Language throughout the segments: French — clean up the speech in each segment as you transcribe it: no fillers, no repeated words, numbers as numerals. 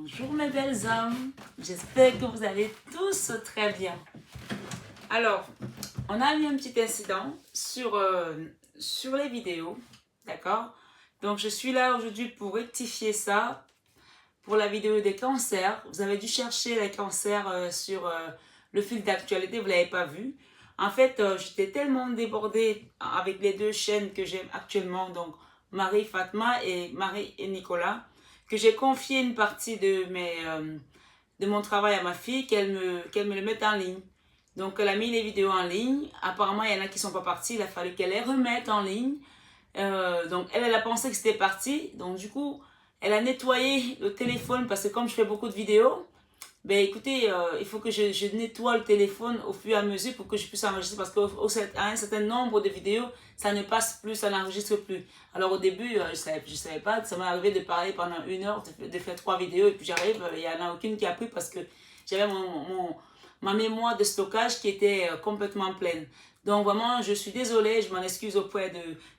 Bonjour mes belles âmes, j'espère que vous allez tous très bien. Alors, on a eu un petit incident sur les vidéos, d'accord? Donc je suis là aujourd'hui pour rectifier ça pour la vidéo des cancers. Vous avez dû chercher les cancers sur le fil d'actualité, vous ne l'avez pas vu. En fait, j'étais tellement débordée avec les deux chaînes que j'aime actuellement, donc Marie Fatma et Marie et Nicolas, que j'ai confié une partie de mon travail à ma fille, qu'elle me le mette en ligne. Donc, elle a mis les vidéos en ligne. Apparemment, il y en a qui ne sont pas partis. Il a fallu qu'elle les remette en ligne. Donc, elle a pensé que c'était parti. Donc, du coup, elle a nettoyé le téléphone parce que comme je fais beaucoup de vidéos, ben écoutez, il faut que je nettoie le téléphone au fur et à mesure pour que je puisse enregistrer parce qu'à un certain nombre de vidéos, ça ne passe plus, ça n'enregistre plus. Alors au début, je savais pas, ça m'est arrivé de parler pendant 1 heure, de faire 3 vidéos et puis j'arrive, il n'y en a aucune qui a pris parce que j'avais ma mémoire de stockage qui était complètement pleine. Donc vraiment, je suis désolée, je m'en excuse auprès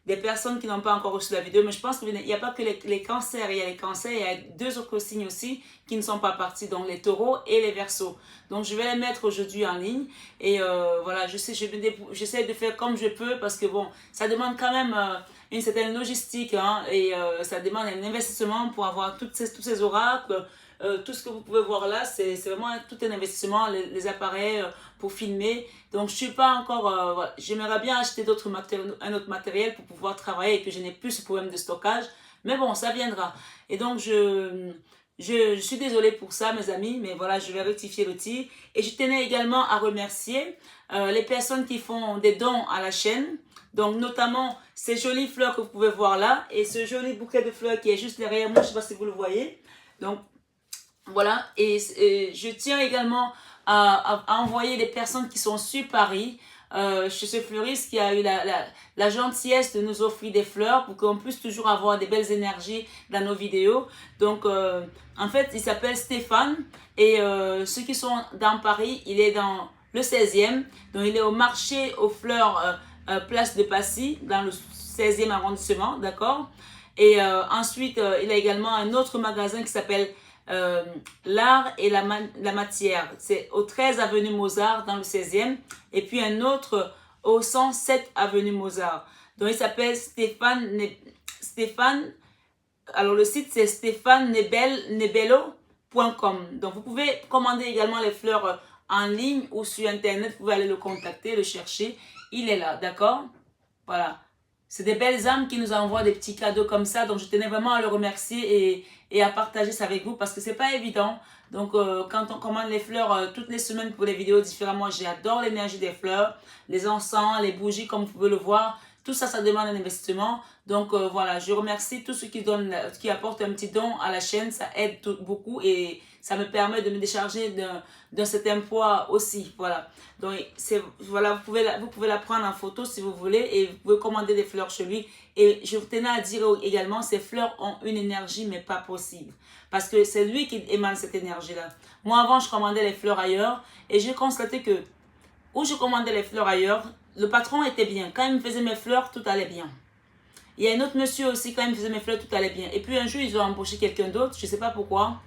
des personnes qui n'ont pas encore reçu la vidéo, mais je pense qu'il n'y a pas que les cancers, il y a les cancers, il y a deux autres signes aussi qui ne sont pas partis, donc les taureaux et les verseaux. Donc je vais les mettre aujourd'hui en ligne et voilà, j'essaie de faire comme je peux parce que bon, ça demande quand même une certaine logistique hein, et ça demande un investissement pour avoir tous ces oracles. Tout ce que vous pouvez voir là, c'est vraiment tout un investissement, les appareils pour filmer. Donc, je suis pas encore... voilà. J'aimerais bien acheter un autre matériel pour pouvoir travailler et que je n'ai plus ce problème de stockage. Mais bon, ça viendra. Et donc, je suis désolée pour ça, mes amis, mais voilà, je vais rectifier le tir. Et je tenais également à remercier les personnes qui font des dons à la chaîne. Donc, notamment, ces jolies fleurs que vous pouvez voir là et ce joli bouquet de fleurs qui est juste derrière moi. Je ne sais pas si vous le voyez. Donc, voilà, et je tiens également à envoyer des personnes qui sont sur Paris, chez ce fleuriste qui a eu la gentillesse de nous offrir des fleurs pour qu'on puisse toujours avoir des belles énergies dans nos vidéos. Donc, en fait, il s'appelle Stéphane et ceux qui sont dans Paris, il est dans le 16e, donc il est au marché aux fleurs Place de Passy, dans le 16e arrondissement, d'accord? Et ensuite, il a également un autre magasin qui s'appelle L'art et la matière. C'est au 13 avenue Mozart dans le 16e. Et puis un autre au 107 avenue Mozart. Donc il s'appelle Stéphane. Alors le site c'est stéphanenebello.com. Donc vous pouvez commander également les fleurs en ligne ou sur internet. Vous pouvez aller le contacter, le chercher. Il est là, d'accord? Voilà. C'est des belles âmes qui nous envoient des petits cadeaux comme ça. Donc, je tenais vraiment à le remercier et à partager ça avec vous parce que c'est pas évident. Donc, quand on commande les fleurs toutes les semaines pour les vidéos différentes, moi, j'adore l'énergie des fleurs, les encens, les bougies, comme vous pouvez le voir. Tout ça, ça demande un investissement. Donc, voilà, je remercie tous ceux qui apportent un petit don à la chaîne. Ça aide beaucoup et ça me permet de me décharger d'un certain poids aussi. Voilà. Donc, voilà, vous pouvez la prendre en photo si vous voulez et vous pouvez commander des fleurs chez lui. Et je tenais à dire également, ces fleurs ont une énergie, mais pas possible. Parce que c'est lui qui émane cette énergie-là. Moi, avant, je commandais les fleurs ailleurs et j'ai constaté que où je commandais les fleurs ailleurs, le patron était bien. Quand il me faisait mes fleurs, tout allait bien. Il y a un autre monsieur aussi, quand il me faisait mes fleurs, tout allait bien. Et puis un jour, ils ont embauché quelqu'un d'autre, je ne sais pas pourquoi.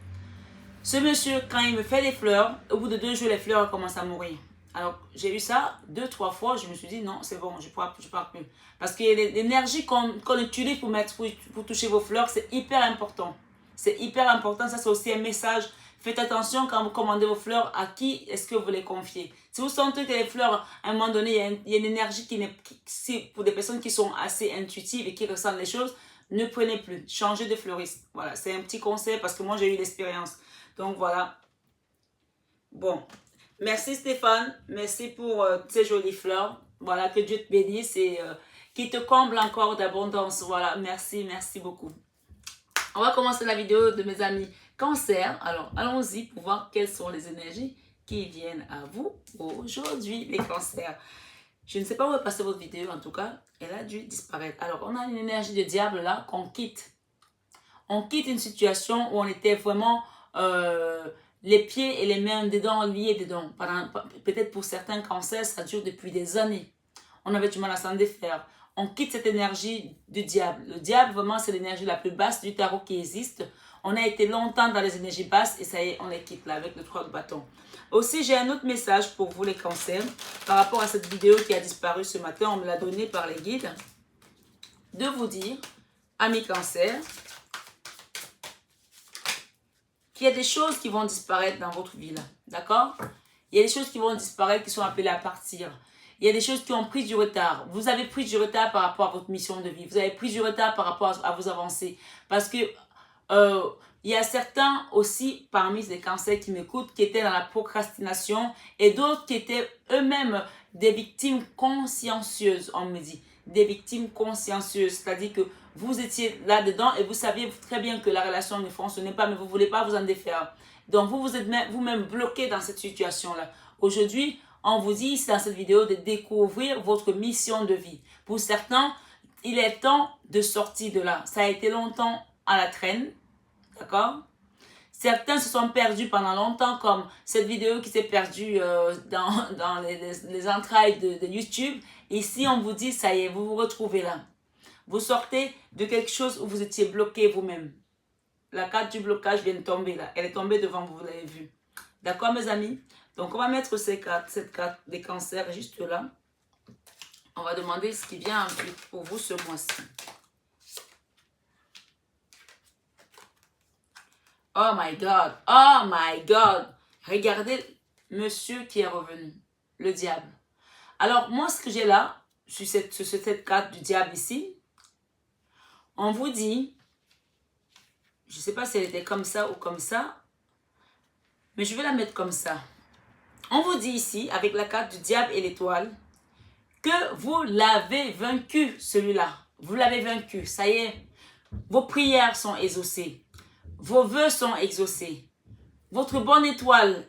Ce monsieur, quand il me fait des fleurs, au bout de 2 jours, les fleurs commencent à mourir. Alors, j'ai eu ça 2-3 fois, je me suis dit, non, c'est bon, je ne parle plus. Parce que l'énergie qu'on utilise pour toucher vos fleurs, c'est hyper important. C'est hyper important, ça c'est aussi un message. Faites attention quand vous commandez vos fleurs, à qui est-ce que vous les confiez. Si vous sentez que les fleurs, à un moment donné, il y a une énergie pour des personnes qui sont assez intuitives et qui ressentent les choses, ne prenez plus. Changez de fleuriste. Voilà, c'est un petit conseil parce que moi j'ai eu l'expérience. Donc voilà. Bon, merci Stéphane, merci pour ces jolies fleurs. Voilà, que Dieu te bénisse et qu'il te comble encore d'abondance. Voilà, merci beaucoup. On va commencer la vidéo de mes amis Cancer. Alors, allons-y pour voir quelles sont les énergies qui viennent à vous aujourd'hui, les Cancers. Je ne sais pas où est passée votre vidéo, en tout cas, elle a dû disparaître. Alors, on a une énergie de diable là qu'on quitte. On quitte une situation où on était vraiment les pieds et les mains dedans, liés dedans. Peut-être pour certains cancers, ça dure depuis des années. On avait du mal à s'en défaire. On quitte cette énergie du diable. Le diable, vraiment, c'est l'énergie la plus basse du tarot qui existe. On a été longtemps dans les énergies basses et ça y est, on les quitte là avec le 3 de bâton. Aussi, j'ai un autre message pour vous les cancers par rapport à cette vidéo qui a disparu ce matin. On me l'a donné par les guides. De vous dire, amis cancers, qu'il y a des choses qui vont disparaître dans votre vie là. D'accord? Il y a des choses qui vont disparaître, qui sont appelées à partir. Il y a des choses qui ont pris du retard. Vous avez pris du retard par rapport à votre mission de vie. Vous avez pris du retard par rapport à vos avancées. Parce que il y a certains aussi parmi les cancers qui m'écoutent qui étaient dans la procrastination et d'autres qui étaient eux-mêmes des victimes consciencieuses, on me dit. Des victimes consciencieuses. C'est-à-dire que vous étiez là-dedans et vous saviez très bien que la relation ne fonctionnait pas, mais vous ne voulez pas vous en défaire. Donc, vous êtes vous-même bloqué dans cette situation-là. Aujourd'hui, on vous dit ici dans cette vidéo de découvrir votre mission de vie. Pour certains, il est temps de sortir de là. Ça a été longtemps à la traîne, d'accord? Certains se sont perdus pendant longtemps, comme cette vidéo qui s'est perdue dans les entrailles de YouTube. Ici, on vous dit, ça y est, vous vous retrouvez là. Vous sortez de quelque chose où vous étiez bloqué vous-même. La carte du blocage vient de tomber là. Elle est tombée devant vous, vous l'avez vu. D'accord, mes amis? Donc, on va mettre cette carte des cancers juste là. On va demander ce qui vient pour vous ce mois-ci. Oh my God! Oh my God! Regardez monsieur qui est revenu. Le diable. Alors, moi, ce que j'ai là, sur cette carte du diable ici, on vous dit, je ne sais pas si elle était comme ça ou comme ça, mais je vais la mettre comme ça. On vous dit ici, avec la carte du diable et l'étoile, que vous l'avez vaincu, celui-là. Vous l'avez vaincu, ça y est. Vos prières sont exaucées. Vos vœux sont exaucés. Votre bonne étoile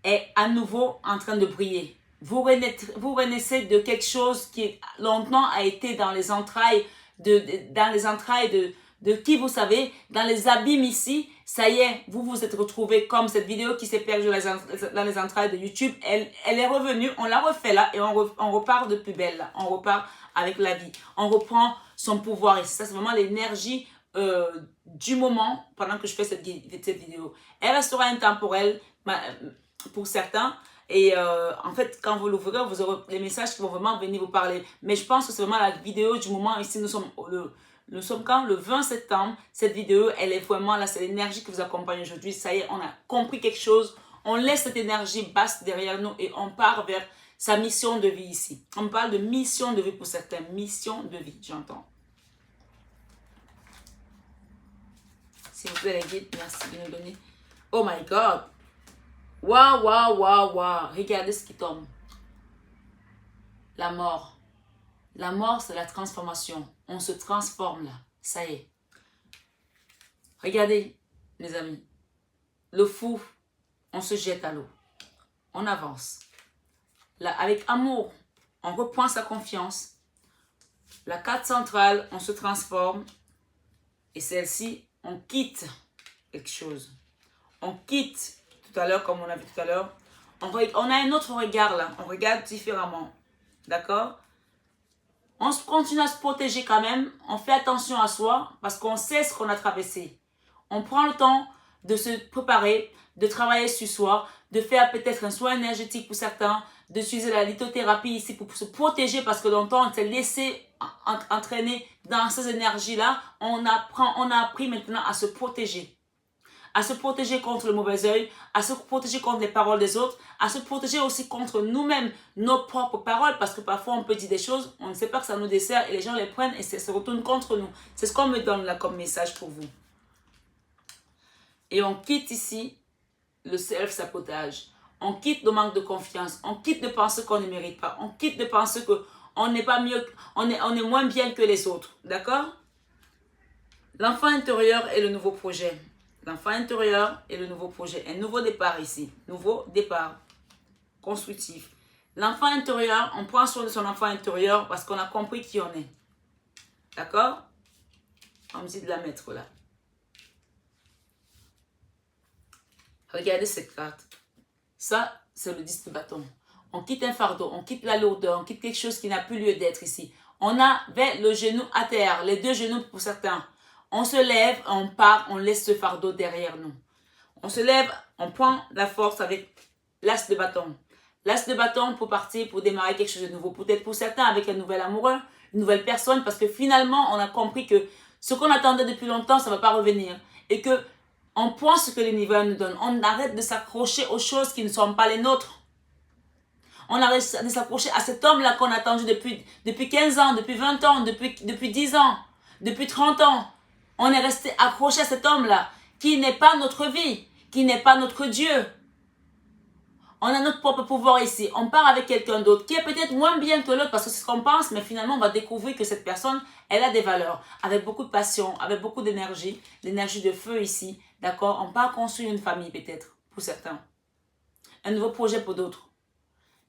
est à nouveau en train de briller. Vous renaissez de quelque chose qui longtemps a été dans les entrailles de qui vous savez, dans les abîmes ici. Ça y est, vous vous êtes retrouvés comme cette vidéo qui s'est perdue dans les entrailles de YouTube. Elle est revenue, on la refait là et on repart de plus belle là. On repart avec la vie. On reprend son pouvoir. Et ça, c'est vraiment l'énergie du moment pendant que je fais cette vidéo. Elle restera intemporelle pour certains. Et en fait, quand vous l'ouvrirez, vous aurez les messages qui vont vraiment venir vous parler. Mais je pense que c'est vraiment la vidéo du moment. Ici, nous sommes quand le 20 septembre. Cette vidéo, elle est vraiment là. C'est l'énergie qui vous accompagne aujourd'hui. Ça y est, on a compris quelque chose. On laisse cette énergie basse derrière nous et on part vers sa mission de vie ici. On parle de mission de vie pour certains. Mission de vie, j'entends. S'il vous plaît, les guides, merci de nous donner. Oh my God! Waouh, waouh, waouh, waouh! Regardez ce qui tombe. La mort. La mort, c'est la transformation. On se transforme là. Ça y est. Regardez, mes amis. Le fou, on se jette à l'eau. On avance. Là, avec amour, on reprend sa confiance. La carte centrale, on se transforme. Et celle-ci, on quitte quelque chose. On quitte, tout à l'heure, comme on a vu tout à l'heure, on a un autre regard là. On regarde différemment. D'accord? On continue à se protéger quand même. On fait attention à soi parce qu'on sait ce qu'on a traversé. On prend le temps de se préparer, de travailler sur soi, de faire peut-être un soin énergétique pour certains, d'utiliser la lithothérapie ici pour se protéger parce que longtemps on s'est laissé entraîner dans ces énergies-là. On a appris maintenant à se protéger. À se protéger contre le mauvais œil, à se protéger contre les paroles des autres, à se protéger aussi contre nous-mêmes, nos propres paroles, parce que parfois on peut dire des choses, on ne sait pas que ça nous dessert et les gens les prennent et ça se retourne contre nous. C'est ce qu'on me donne là comme message pour vous. Et on quitte ici le self-sabotage. On quitte le manque de confiance. On quitte de penser qu'on ne mérite pas. On quitte de penser qu'on n'est pas mieux, on est moins bien que les autres. D'accord? L'enfant intérieur est le nouveau projet. L'enfant intérieur est le nouveau projet. Un nouveau départ ici. Nouveau départ. Constructif. L'enfant intérieur, on prend soin de son enfant intérieur parce qu'on a compris qui on est. D'accord? On me dit de la mettre là. Regardez cette carte. Ça, c'est le 10 de bâton. On quitte un fardeau, on quitte la lourdeur, on quitte quelque chose qui n'a plus lieu d'être ici. On avait le genou à terre, les deux genoux pour certains. On se lève, on part, on laisse ce fardeau derrière nous. On se lève, on prend la force avec l'as de bâton. L'as de bâton pour partir, pour démarrer quelque chose de nouveau. Peut-être pour certains avec un nouvel amoureux, une nouvelle personne, parce que finalement, on a compris que ce qu'on attendait depuis longtemps, ça ne va pas revenir. Et que on prend ce que l'univers nous donne. On arrête de s'accrocher aux choses qui ne sont pas les nôtres. On arrête de s'accrocher à cet homme-là qu'on a attendu depuis 15 ans, depuis 20 ans, depuis 10 ans, depuis 30 ans. On est resté accroché à cet homme-là qui n'est pas notre vie, qui n'est pas notre Dieu. On a notre propre pouvoir ici. On part avec quelqu'un d'autre qui est peut-être moins bien que l'autre parce que c'est ce qu'on pense, mais finalement on va découvrir que cette personne, elle a des valeurs, avec beaucoup de passion, avec beaucoup d'énergie, l'énergie de feu ici. D'accord? On part construire une famille peut-être, pour certains. Un nouveau projet pour d'autres.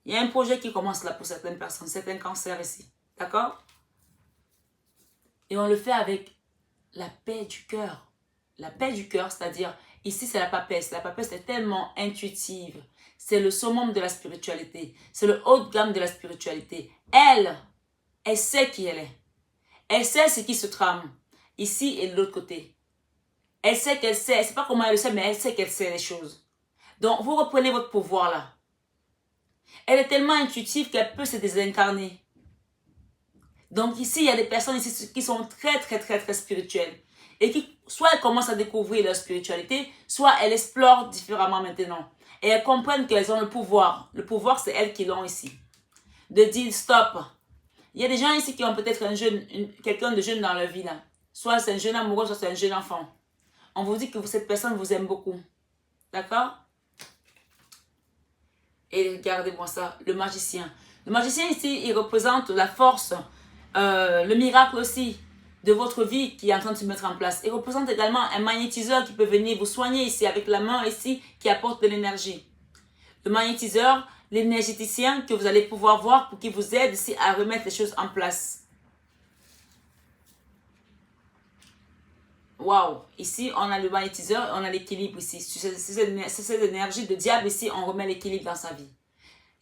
Il y a un projet qui commence là pour certaines personnes, certains cancers ici. D'accord? Et on le fait avec la paix du cœur. La paix du cœur, c'est-à-dire, ici c'est la papesse. La papesse est tellement intuitive. C'est le summum de la spiritualité. C'est le haut de gamme de la spiritualité. Elle sait qui elle est. Elle sait ce qui se trame, ici et de l'autre côté. Elle sait qu'elle sait. Elle ne sait pas comment elle le sait, mais elle sait qu'elle sait les choses. Donc, vous reprenez votre pouvoir là. Elle est tellement intuitive qu'elle peut se désincarner. Donc ici, il y a des personnes ici qui sont très spirituelles. Et qui, soit elles commencent à découvrir leur spiritualité, soit elles explorent différemment maintenant. Et elles comprennent qu'elles ont le pouvoir. Le pouvoir, c'est elles qui l'ont ici. De dire stop. Il y a des gens ici qui ont peut-être quelqu'un de jeune dans leur vie là. Soit c'est un jeune amoureux, soit c'est un jeune enfant. On vous dit que cette personne vous aime beaucoup. D'accord? Et regardez-moi ça, le magicien. Le magicien ici, il représente la force, le miracle aussi de votre vie qui est en train de se mettre en place. Il représente également un magnétiseur qui peut venir vous soigner ici avec la main ici qui apporte de l'énergie. Le magnétiseur, l'énergéticien que vous allez pouvoir voir pour qu'il vous aide ici à remettre les choses en place. Waouh! Ici, on a le magnétiseur, on a l'équilibre ici. C'est cette énergie de diable ici, on remet l'équilibre dans sa vie.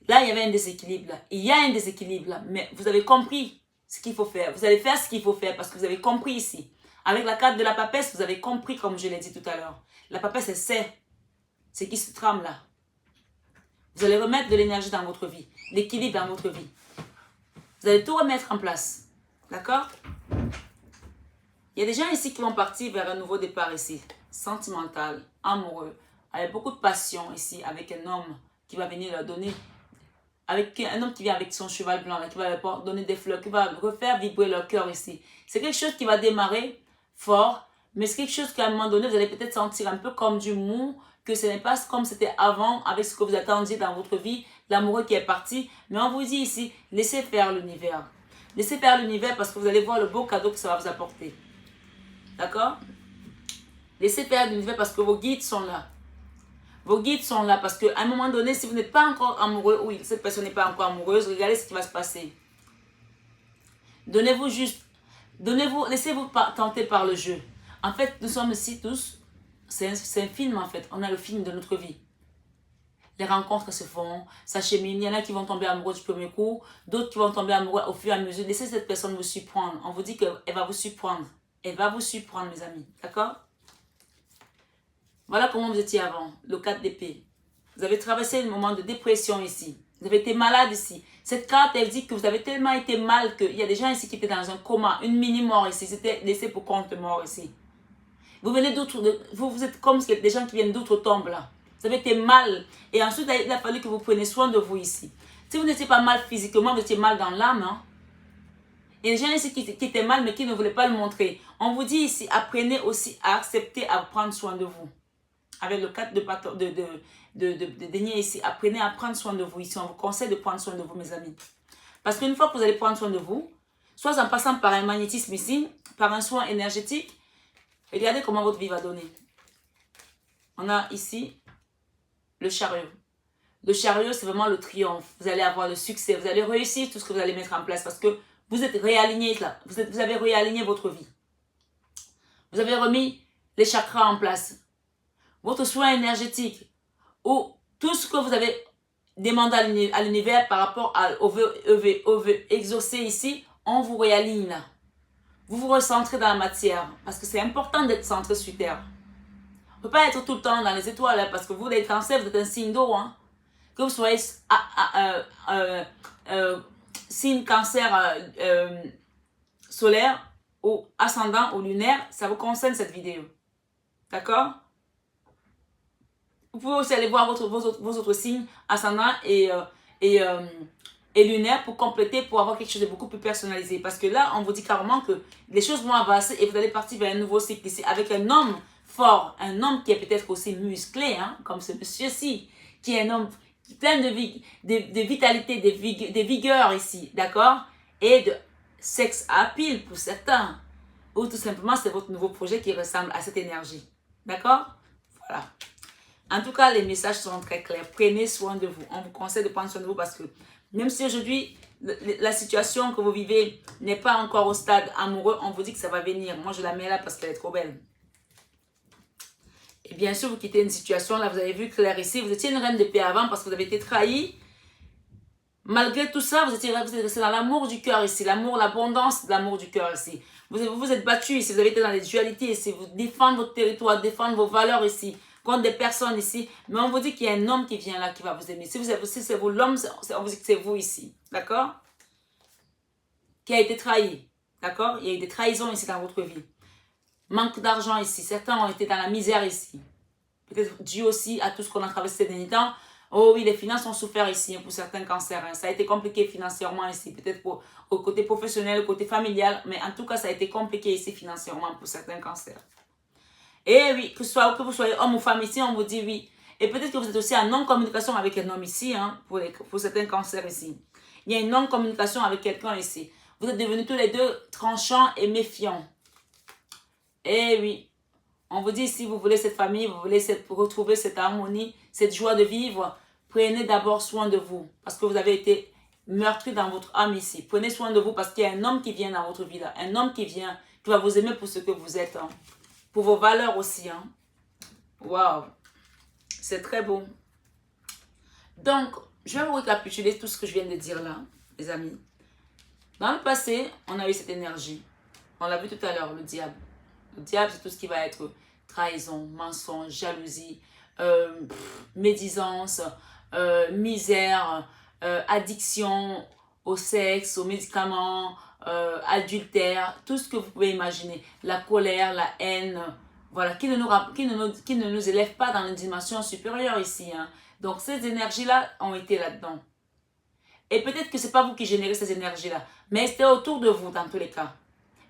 Là, il y avait un déséquilibre. Là. Il y a un déséquilibre, là. Mais vous avez compris ce qu'il faut faire. Vous allez faire ce qu'il faut faire parce que vous avez compris ici. Avec la carte de la papesse, vous avez compris comme je l'ai dit tout à l'heure. La papesse, elle sait ce qui se trame là. Vous allez remettre de l'énergie dans votre vie, l'équilibre dans votre vie. Vous allez tout remettre en place. D'accord? Il y a des gens ici qui vont partir vers un nouveau départ ici. Sentimental, amoureux, avec beaucoup de passion ici, avec un homme qui va venir leur donner, avec un homme qui vient avec son cheval blanc, là, qui va leur donner des fleurs, qui va refaire vibrer leur cœur ici. C'est quelque chose qui va démarrer fort, mais c'est quelque chose qu'à un moment donné, vous allez peut-être sentir un peu comme du mou, que ce n'est pas comme c'était avant, avec ce que vous attendiez dans votre vie, l'amoureux qui est parti. Mais on vous dit ici, laissez faire l'univers. Laissez faire l'univers parce que vous allez voir le beau cadeau que ça va vous apporter. D'accord? Laissez faire l'univers parce que vos guides sont là. Vos guides sont là parce qu'à un moment donné, si vous n'êtes pas encore amoureux, oui, cette personne n'est pas encore amoureuse, regardez ce qui va se passer. Donnez-vous juste, laissez-vous tenter par le jeu. En fait, nous sommes ici tous, c'est un film en fait, on a le film de notre vie. Les rencontres se font, s'acheminent, il y en a qui vont tomber amoureux du premier coup, d'autres qui vont tomber amoureux au fur et à mesure. Laissez cette personne vous surprendre. On vous dit qu'elle va vous surprendre. Elle va vous surprendre, mes amis. D'accord? Voilà comment vous étiez avant. Le 4 d'épée. Vous avez traversé le moment de dépression ici. Vous avez été malade ici. Cette carte, elle dit que vous avez tellement été mal qu'il y a des gens ici qui étaient dans un coma. Une mini-mort ici. C'était laissé pour compte mort ici. Vous venez d'autres... Vous êtes comme des gens qui viennent d'autres tombes là. Vous avez été mal. Et ensuite, il a fallu que vous preniez soin de vous ici. Si vous n'étiez pas mal physiquement, vous étiez mal dans l'âme. Hein? Il y a des gens ici qui étaient mal, mais qui ne voulaient pas le montrer. On vous dit ici, apprenez aussi à accepter, à prendre soin de vous. Avec le 4 de denier ici, apprenez à prendre soin de vous ici. On vous conseille de prendre soin de vous, mes amis. Parce qu'une fois que vous allez prendre soin de vous, soit en passant par un magnétisme ici, par un soin énergétique, regardez comment votre vie va donner. On a ici le chariot. Le chariot, c'est vraiment le triomphe. Vous allez avoir le succès. Vous allez réussir tout ce que vous allez mettre en place parce que vous êtes réaligné là. Vous avez réaligné votre vie. Vous avez remis les chakras en place. Votre soin énergétique ou tout ce que vous avez demandé à l'univers par rapport aux vœux exaucés ici, on vous réaligne là. vous vous recentrez dans la matière. Parce que c'est important d'être centré sur Terre. On ne peut pas être tout le temps dans les étoiles, hein, parce que vous, les cancers, vous êtes un signe d'eau. Hein. Que vous soyez signe cancer solaire ou ascendant ou lunaire, ça vous concerne cette vidéo. D'accord? Vous pouvez aussi aller voir vos autres signes ascendant et lunaire pour compléter, pour avoir quelque chose de beaucoup plus personnalisé. Parce que là, on vous dit carrément que les choses vont avancer et vous allez partir vers un nouveau cycle ici avec un homme fort, un homme qui est peut-être aussi musclé, hein, comme ce monsieur-ci, qui est un homme plein de vitalité, de vigueur ici, d'accord? Et de sexe à pile pour certains. Ou tout simplement, c'est votre nouveau projet qui ressemble à cette énergie. D'accord? Voilà. En tout cas, les messages sont très clairs. Prenez soin de vous. On vous conseille de prendre soin de vous parce que même si aujourd'hui, la situation que vous vivez n'est pas encore au stade amoureux, on vous dit que ça va venir. Moi, je la mets là parce qu'elle est trop belle. Et bien sûr, vous quittez une situation, là, vous avez vu clair ici, vous étiez une reine de paix avant parce que vous avez été trahi. Malgré tout ça, vous êtes resté dans l'amour du cœur ici, l'amour, l'abondance de l'amour du cœur ici. Vous vous êtes battu ici, vous avez été dans les dualités ici, vous défendez votre territoire, défendre vos valeurs ici, contre des personnes ici. Mais on vous dit qu'il y a un homme qui vient là, qui va vous aimer. Si c'est vous l'homme, on vous dit que c'est vous ici, d'accord? Qui a été trahi, d'accord? Il y a eu des trahisons ici dans votre vie. Manque d'argent ici. Certains ont été dans la misère ici. Peut-être dû aussi à tout ce qu'on a traversé ces derniers temps. Oh oui, les finances ont souffert ici hein, pour certains cancers. Hein. Ça a été compliqué financièrement ici. Peut-être au côté professionnel, au côté familial. Mais en tout cas, ça a été compliqué ici financièrement pour certains cancers. Et oui, que vous soyez homme ou femme ici, on vous dit oui. Et peut-être que vous êtes aussi en non-communication avec un homme ici, hein, pour certains cancers ici. Il y a une non-communication avec quelqu'un ici. Vous êtes devenus tous les deux tranchants et méfiants. Eh oui, on vous dit si vous voulez cette famille, vous voulez retrouver cette harmonie, cette joie de vivre, prenez d'abord soin de vous. Parce que vous avez été meurtri dans votre âme ici. Prenez soin de vous parce qu'il y a un homme qui vient dans votre vie là. Un homme qui vient, qui va vous aimer pour ce que vous êtes. Hein. Pour vos valeurs aussi. Hein. Waouh, c'est très beau. Donc, je vais vous récapituler tout ce que je viens de dire là, les amis. Dans le passé, on a eu cette énergie. On l'a vu tout à l'heure, le diable. Le diable, c'est tout ce qui va être trahison, mensonge, jalousie, médisance, misère, addiction au sexe, aux médicaments, adultère, tout ce que vous pouvez imaginer. La colère, la haine, voilà, qui ne nous élève pas dans une dimension supérieure ici. Hein. Donc, ces énergies-là ont été là-dedans. Et peut-être que ce n'est pas vous qui générez ces énergies-là, mais c'était autour de vous dans tous les cas.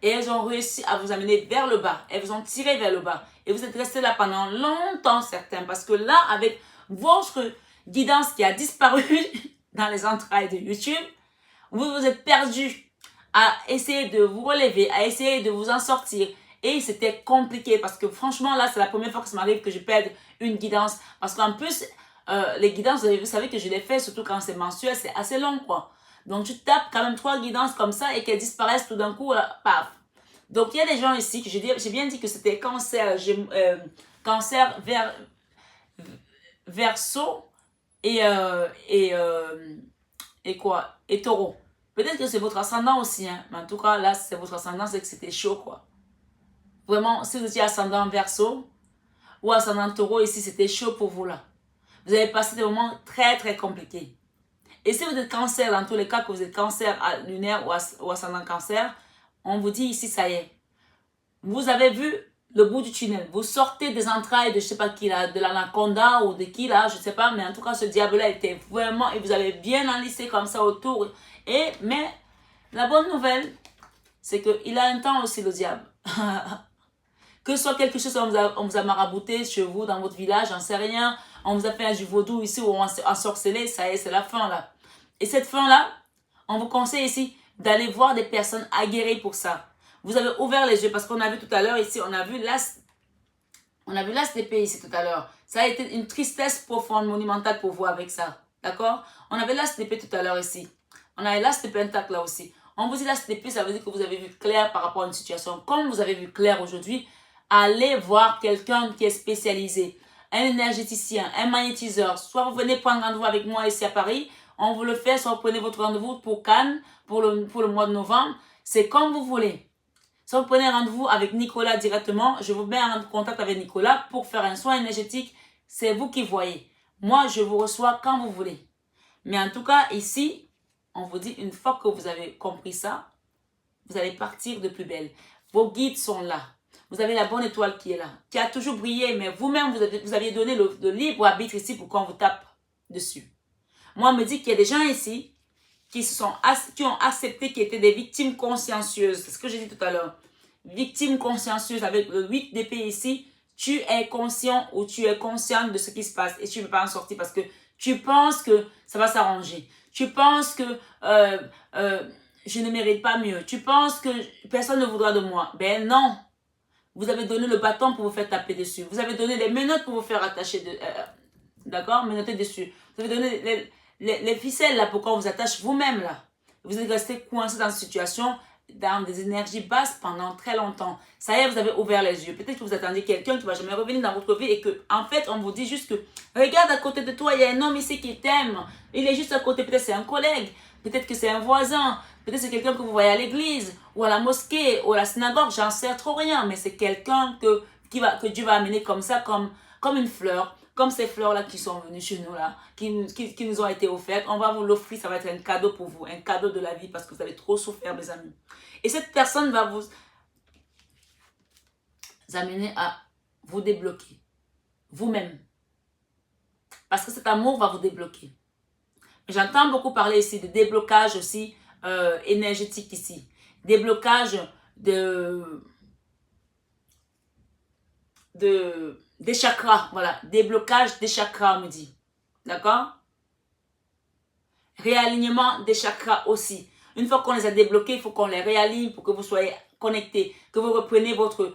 Et elles ont réussi à vous amener vers le bas. Elles vous ont tiré vers le bas. Et vous êtes resté là pendant longtemps, certains. Parce que là, avec votre guidance qui a disparu dans les entrailles de YouTube, vous vous êtes perdu à essayer de vous relever, à essayer de vous en sortir. Et c'était compliqué parce que franchement, là, c'est la première fois que ça m'arrive que je perde une guidance. Parce qu'en plus, les guidances, vous savez que je les fais, surtout quand c'est mensuel, c'est assez long, quoi. Donc, tu tapes quand même 3 guidances comme ça et qu'elles disparaissent tout d'un coup, paf. Donc, il y a des gens ici que j'ai bien dit que c'était cancer verso et quoi? Et taureau. Peut-être que c'est votre ascendant aussi, hein. Mais en tout cas, là, c'est votre ascendant, c'est que c'était chaud, quoi. Vraiment, si vous étiez ascendant verso ou ascendant taureau, ici, c'était chaud pour vous, là. Vous avez passé des moments très, très compliqués. Et si vous êtes cancer, dans tous les cas, que vous êtes cancer lunaire ou ascendant cancer, on vous dit ici, ça y est. Vous avez vu le bout du tunnel. Vous sortez des entrailles de je ne sais pas qui là, de l'anaconda ou de qui là, je ne sais pas. Mais en tout cas, ce diable-là était vraiment, et vous avez bien enlissé comme ça autour. Mais la bonne nouvelle, c'est qu'il a un temps aussi, le diable. Que ce soit quelque chose, on vous a marabouté chez vous, dans votre village, j'en sais rien. On vous a fait du vaudou ici, ou on a ensorcelé, ça y est, c'est la fin là. Et cette fin-là, on vous conseille ici d'aller voir des personnes aguerries pour ça. Vous avez ouvert les yeux parce qu'on a vu tout à l'heure ici, on a vu l'as d'épée ici tout à l'heure. Ça a été une tristesse profonde, monumentale pour vous avec ça. D'accord? On avait l'as d'épée tout à l'heure ici. On a l'as de pentacle là aussi. On vous dit l'as d'épée, ça veut dire que vous avez vu clair par rapport à une situation. Comme vous avez vu clair aujourd'hui, allez voir quelqu'un qui est spécialisé. Un énergéticien, un magnétiseur. Soit vous venez prendre rendez-vous avec moi ici à Paris, on vous le fait, soit vous prenez votre rendez-vous pour Cannes, pour le mois de novembre. C'est comme vous voulez. Soit vous prenez rendez-vous avec Nicolas directement, je vous mets en contact avec Nicolas pour faire un soin énergétique. C'est vous qui voyez. Moi, je vous reçois quand vous voulez. Mais en tout cas, ici, on vous dit, une fois que vous avez compris ça, vous allez partir de plus belle. Vos guides sont là. Vous avez la bonne étoile qui est là, qui a toujours brillé, mais vous-même, vous aviez donné le libre arbitre ici pour qu'on vous tape dessus. Moi, on me dit qu'il y a des gens ici qui ont accepté, qui étaient des victimes consciencieuses. C'est ce que j'ai dit tout à l'heure. Victimes consciencieuses avec le 8 d'épée ici. Tu es conscient ou tu es consciente de ce qui se passe et tu ne peux pas en sortir parce que tu penses que ça va s'arranger. Tu penses que je ne mérite pas mieux. Tu penses que personne ne voudra de moi. Ben non. Vous avez donné le bâton pour vous faire taper dessus. Vous avez donné les menottes pour vous faire attacher d'accord, menotter dessus. Vous avez donné les ficelles là pour qu'on vous attache vous-même là. Vous êtes resté coincé dans cette situation, dans des énergies basses pendant très longtemps. Ça y est, vous avez ouvert les yeux. Peut-être que vous attendiez quelqu'un qui ne va jamais revenir dans votre vie et que, en fait, on vous dit juste que, regarde à côté de toi, il y a un homme ici qui t'aime. Il est juste à côté. Peut-être c'est un collègue. Peut-être que c'est un voisin. Peut-être c'est quelqu'un que vous voyez à l'église ou à la mosquée ou à la synagogue. J'en sais trop rien. Mais c'est quelqu'un que Dieu va amener comme ça, comme une fleur. Comme ces fleurs-là qui sont venues chez nous, là, qui nous ont été offertes, on va vous l'offrir, ça va être un cadeau pour vous, un cadeau de la vie parce que vous avez trop souffert, mes amis. Et cette personne va vous amener à vous débloquer, vous-même. Parce que cet amour va vous débloquer. J'entends beaucoup parler ici de déblocage aussi énergétique ici. Déblocage des chakras, voilà, déblocage des chakras, on me dit, d'accord? Réalignement des chakras aussi. Une fois qu'on les a débloqués, il faut qu'on les réaligne pour que vous soyez connectés, que vous repreniez votre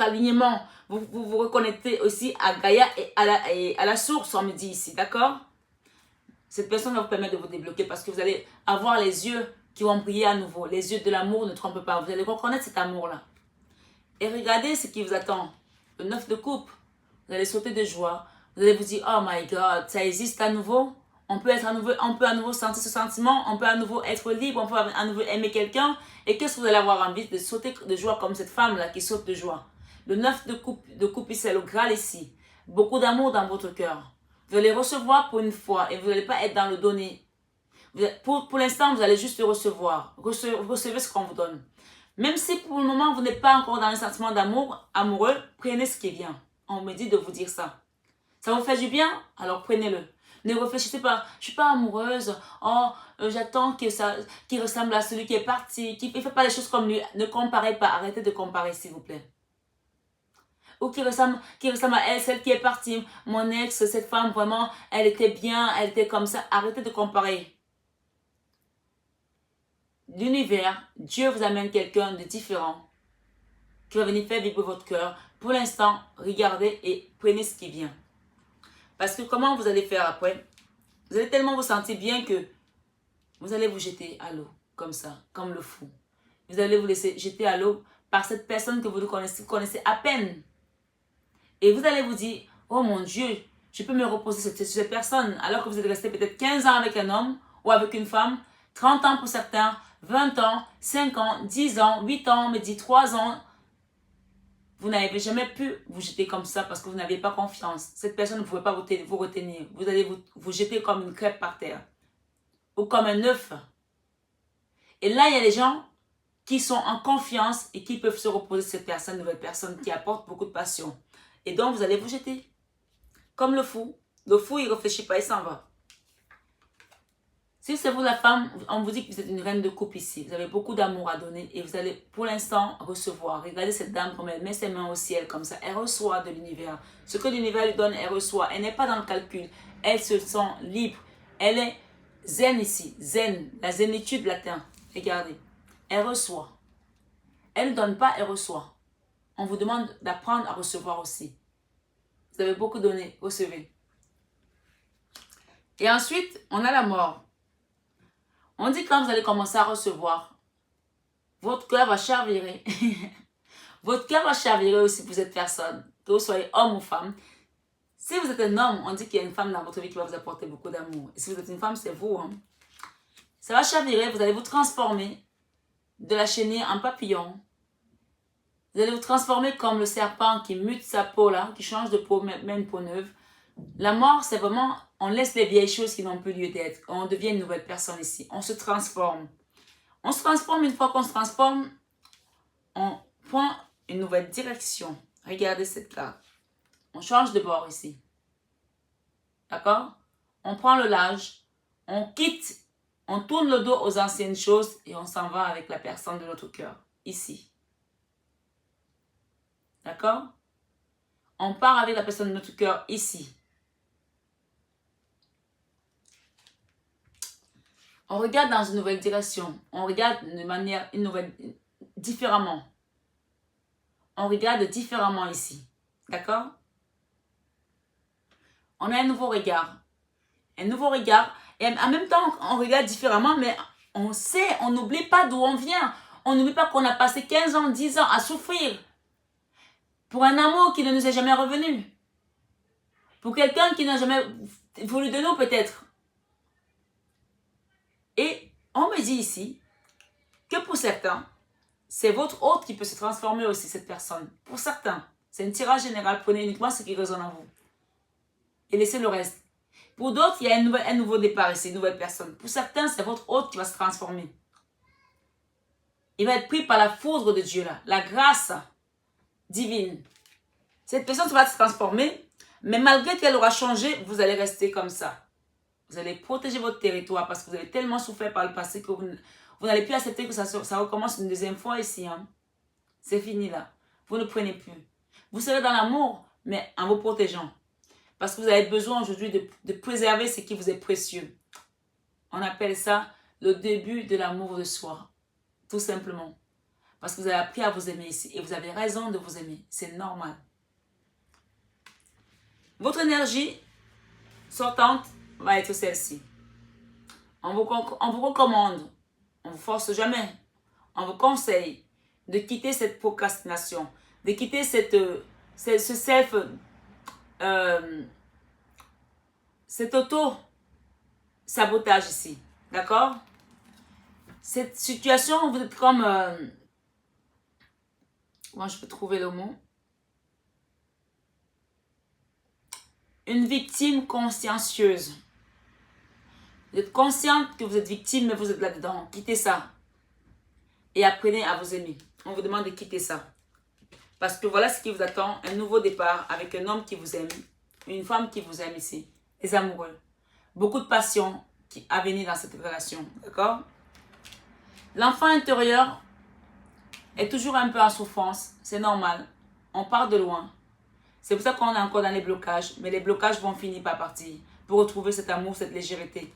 alignement, vous vous reconnectez aussi à Gaïa et à la source, on me dit ici, d'accord? Cette personne va vous permettre de vous débloquer parce que vous allez avoir les yeux qui vont briller à nouveau, les yeux de l'amour, ne trompez pas, vous allez reconnaître cet amour-là. Et regardez ce qui vous attend. Le 9 de coupe. Vous allez sauter de joie. Vous allez vous dire, oh my God, ça existe à nouveau. On peut à nouveau sentir ce sentiment. On peut à nouveau être libre. On peut à nouveau aimer quelqu'un. Et qu'est-ce que vous allez avoir envie de sauter de joie comme cette femme-là qui saute de joie. Le 9 de coupe, c'est le Graal ici. Beaucoup d'amour dans votre cœur. Vous allez recevoir pour une fois et vous n'allez pas être dans le donner. Pour l'instant, vous allez juste recevoir. Recevez ce qu'on vous donne. Même si pour le moment, vous n'êtes pas encore dans un sentiment d'amour amoureux, prenez ce qui vient. On me dit de vous dire ça. Ça vous fait du bien? Alors prenez-le. Ne réfléchissez pas. Je ne suis pas amoureuse. Oh, j'attends qu'il ressemble à celui qui est parti. Qu'il ne fait pas les choses comme lui. Ne comparez pas. Arrêtez de comparer, s'il vous plaît. Ou qui ressemble à elle, celle qui est partie. Mon ex, cette femme, vraiment, elle était bien, elle était comme ça. Arrêtez de comparer. L'univers, Dieu vous amène quelqu'un de différent qui va venir faire vibrer votre cœur. Pour l'instant, regardez et prenez ce qui vient. Parce que comment vous allez faire après? Vous allez tellement vous sentir bien que vous allez vous jeter à l'eau, comme ça, comme le fou. Vous allez vous laisser jeter à l'eau par cette personne que vous connaissez à peine. Et vous allez vous dire, oh mon Dieu, je peux me reposer sur cette personne. Alors que vous êtes resté peut-être 15 ans avec un homme ou avec une femme, 30 ans pour certains, 20 ans, 5 ans, 10 ans, 8 ans, mais dit 3 ans. Vous n'avez jamais pu vous jeter comme ça parce que vous n'aviez pas confiance. Cette personne ne pouvait pas vous retenir. Vous allez vous jeter comme une crêpe par terre. Ou comme un œuf. Et là, il y a des gens qui sont en confiance et qui peuvent se reposer sur cette personne, nouvelle personne qui apporte beaucoup de passion. Et donc, vous allez vous jeter. Comme le fou. Le fou, il ne réfléchit pas, il s'en va. Si c'est vous la femme, on vous dit que vous êtes une reine de coupe ici. Vous avez beaucoup d'amour à donner et vous allez pour l'instant recevoir. Regardez cette dame comme elle met ses mains au ciel comme ça. Elle reçoit de l'univers. Ce que l'univers lui donne, elle reçoit. Elle n'est pas dans le calcul. Elle se sent libre. Elle est zen ici. Zen. La zénitude l'atteint. Regardez. Elle reçoit. Elle ne donne pas, elle reçoit. On vous demande d'apprendre à recevoir aussi. Vous avez beaucoup donné. Recevez. Et ensuite, on a la mort. On dit que quand vous allez commencer à recevoir, votre cœur va chavirer. Votre cœur va chavirer aussi pour cette personne, que vous soyez homme ou femme. Si vous êtes un homme, on dit qu'il y a une femme dans votre vie qui va vous apporter beaucoup d'amour. Et si vous êtes une femme, c'est vous. Hein. Ça va chavirer, vous allez vous transformer. de la chenille en papillon. Vous allez vous transformer comme le serpent qui mute sa peau là, qui change de peau, même une peau neuve. La mort, c'est vraiment, on laisse les vieilles choses qui n'ont plus lieu d'être. On devient une nouvelle personne ici. On se transforme. On se transforme, une fois qu'on se transforme, on prend une nouvelle direction. Regardez cette carte. On change de bord ici. D'accord? On prend le large, on quitte, on tourne le dos aux anciennes choses et on s'en va avec la personne de notre cœur. Ici. D'accord? On part avec la personne de notre cœur ici. On regarde dans une nouvelle direction. On regarde de manière différemment. On regarde différemment ici. D'accord? On a un nouveau regard. Un nouveau regard. Et en même temps, on regarde différemment, mais on sait, on n'oublie pas d'où on vient. On n'oublie pas qu'on a passé 15 ans, 10 ans à souffrir. Pour un amour qui ne nous est jamais revenu. Pour quelqu'un qui n'a jamais voulu de nous peut-être. Et on me dit ici que pour certains, c'est votre hôte qui peut se transformer aussi, cette personne. Pour certains, c'est un tirage général. Prenez uniquement ce qui résonne en vous. Et laissez le reste. Pour d'autres, il y a un nouveau départ ici, une nouvelle personne. Pour certains, c'est votre hôte qui va se transformer. Il va être pris par la foudre de Dieu là, la grâce divine. Cette personne va se transformer, mais malgré qu'elle aura changé, vous allez rester comme ça. Vous allez protéger votre territoire parce que vous avez tellement souffert par le passé que vous n'allez plus accepter que ça recommence une deuxième fois ici. Hein. C'est fini là. Vous ne prenez plus. Vous serez dans l'amour, mais en vous protégeant. Parce que vous avez besoin aujourd'hui de préserver ce qui vous est précieux. On appelle ça le début de l'amour de soi. Tout simplement. Parce que vous avez appris à vous aimer ici. Et vous avez raison de vous aimer. C'est normal. Votre énergie sortante va être celle-ci. On vous recommande, on ne vous force jamais, on vous conseille de quitter cette procrastination, de quitter cet auto-sabotage ici. D'accord? Cette situation, vous êtes comme... comment je peux trouver le mot? Une victime consciencieuse. Vous êtes consciente que vous êtes victime, mais vous êtes là-dedans. Quittez ça. Et apprenez à vous aimer. On vous demande de quitter ça. Parce que voilà ce qui vous attend. Un nouveau départ avec un homme qui vous aime. Une femme qui vous aime ici. Les amoureux. Beaucoup de passion à venir dans cette relation. D'accord? L'enfant intérieur est toujours un peu en souffrance. C'est normal. On part de loin. C'est pour ça qu'on est encore dans les blocages. Mais les blocages vont finir par partir. Pour retrouver cet amour, cette légèreté.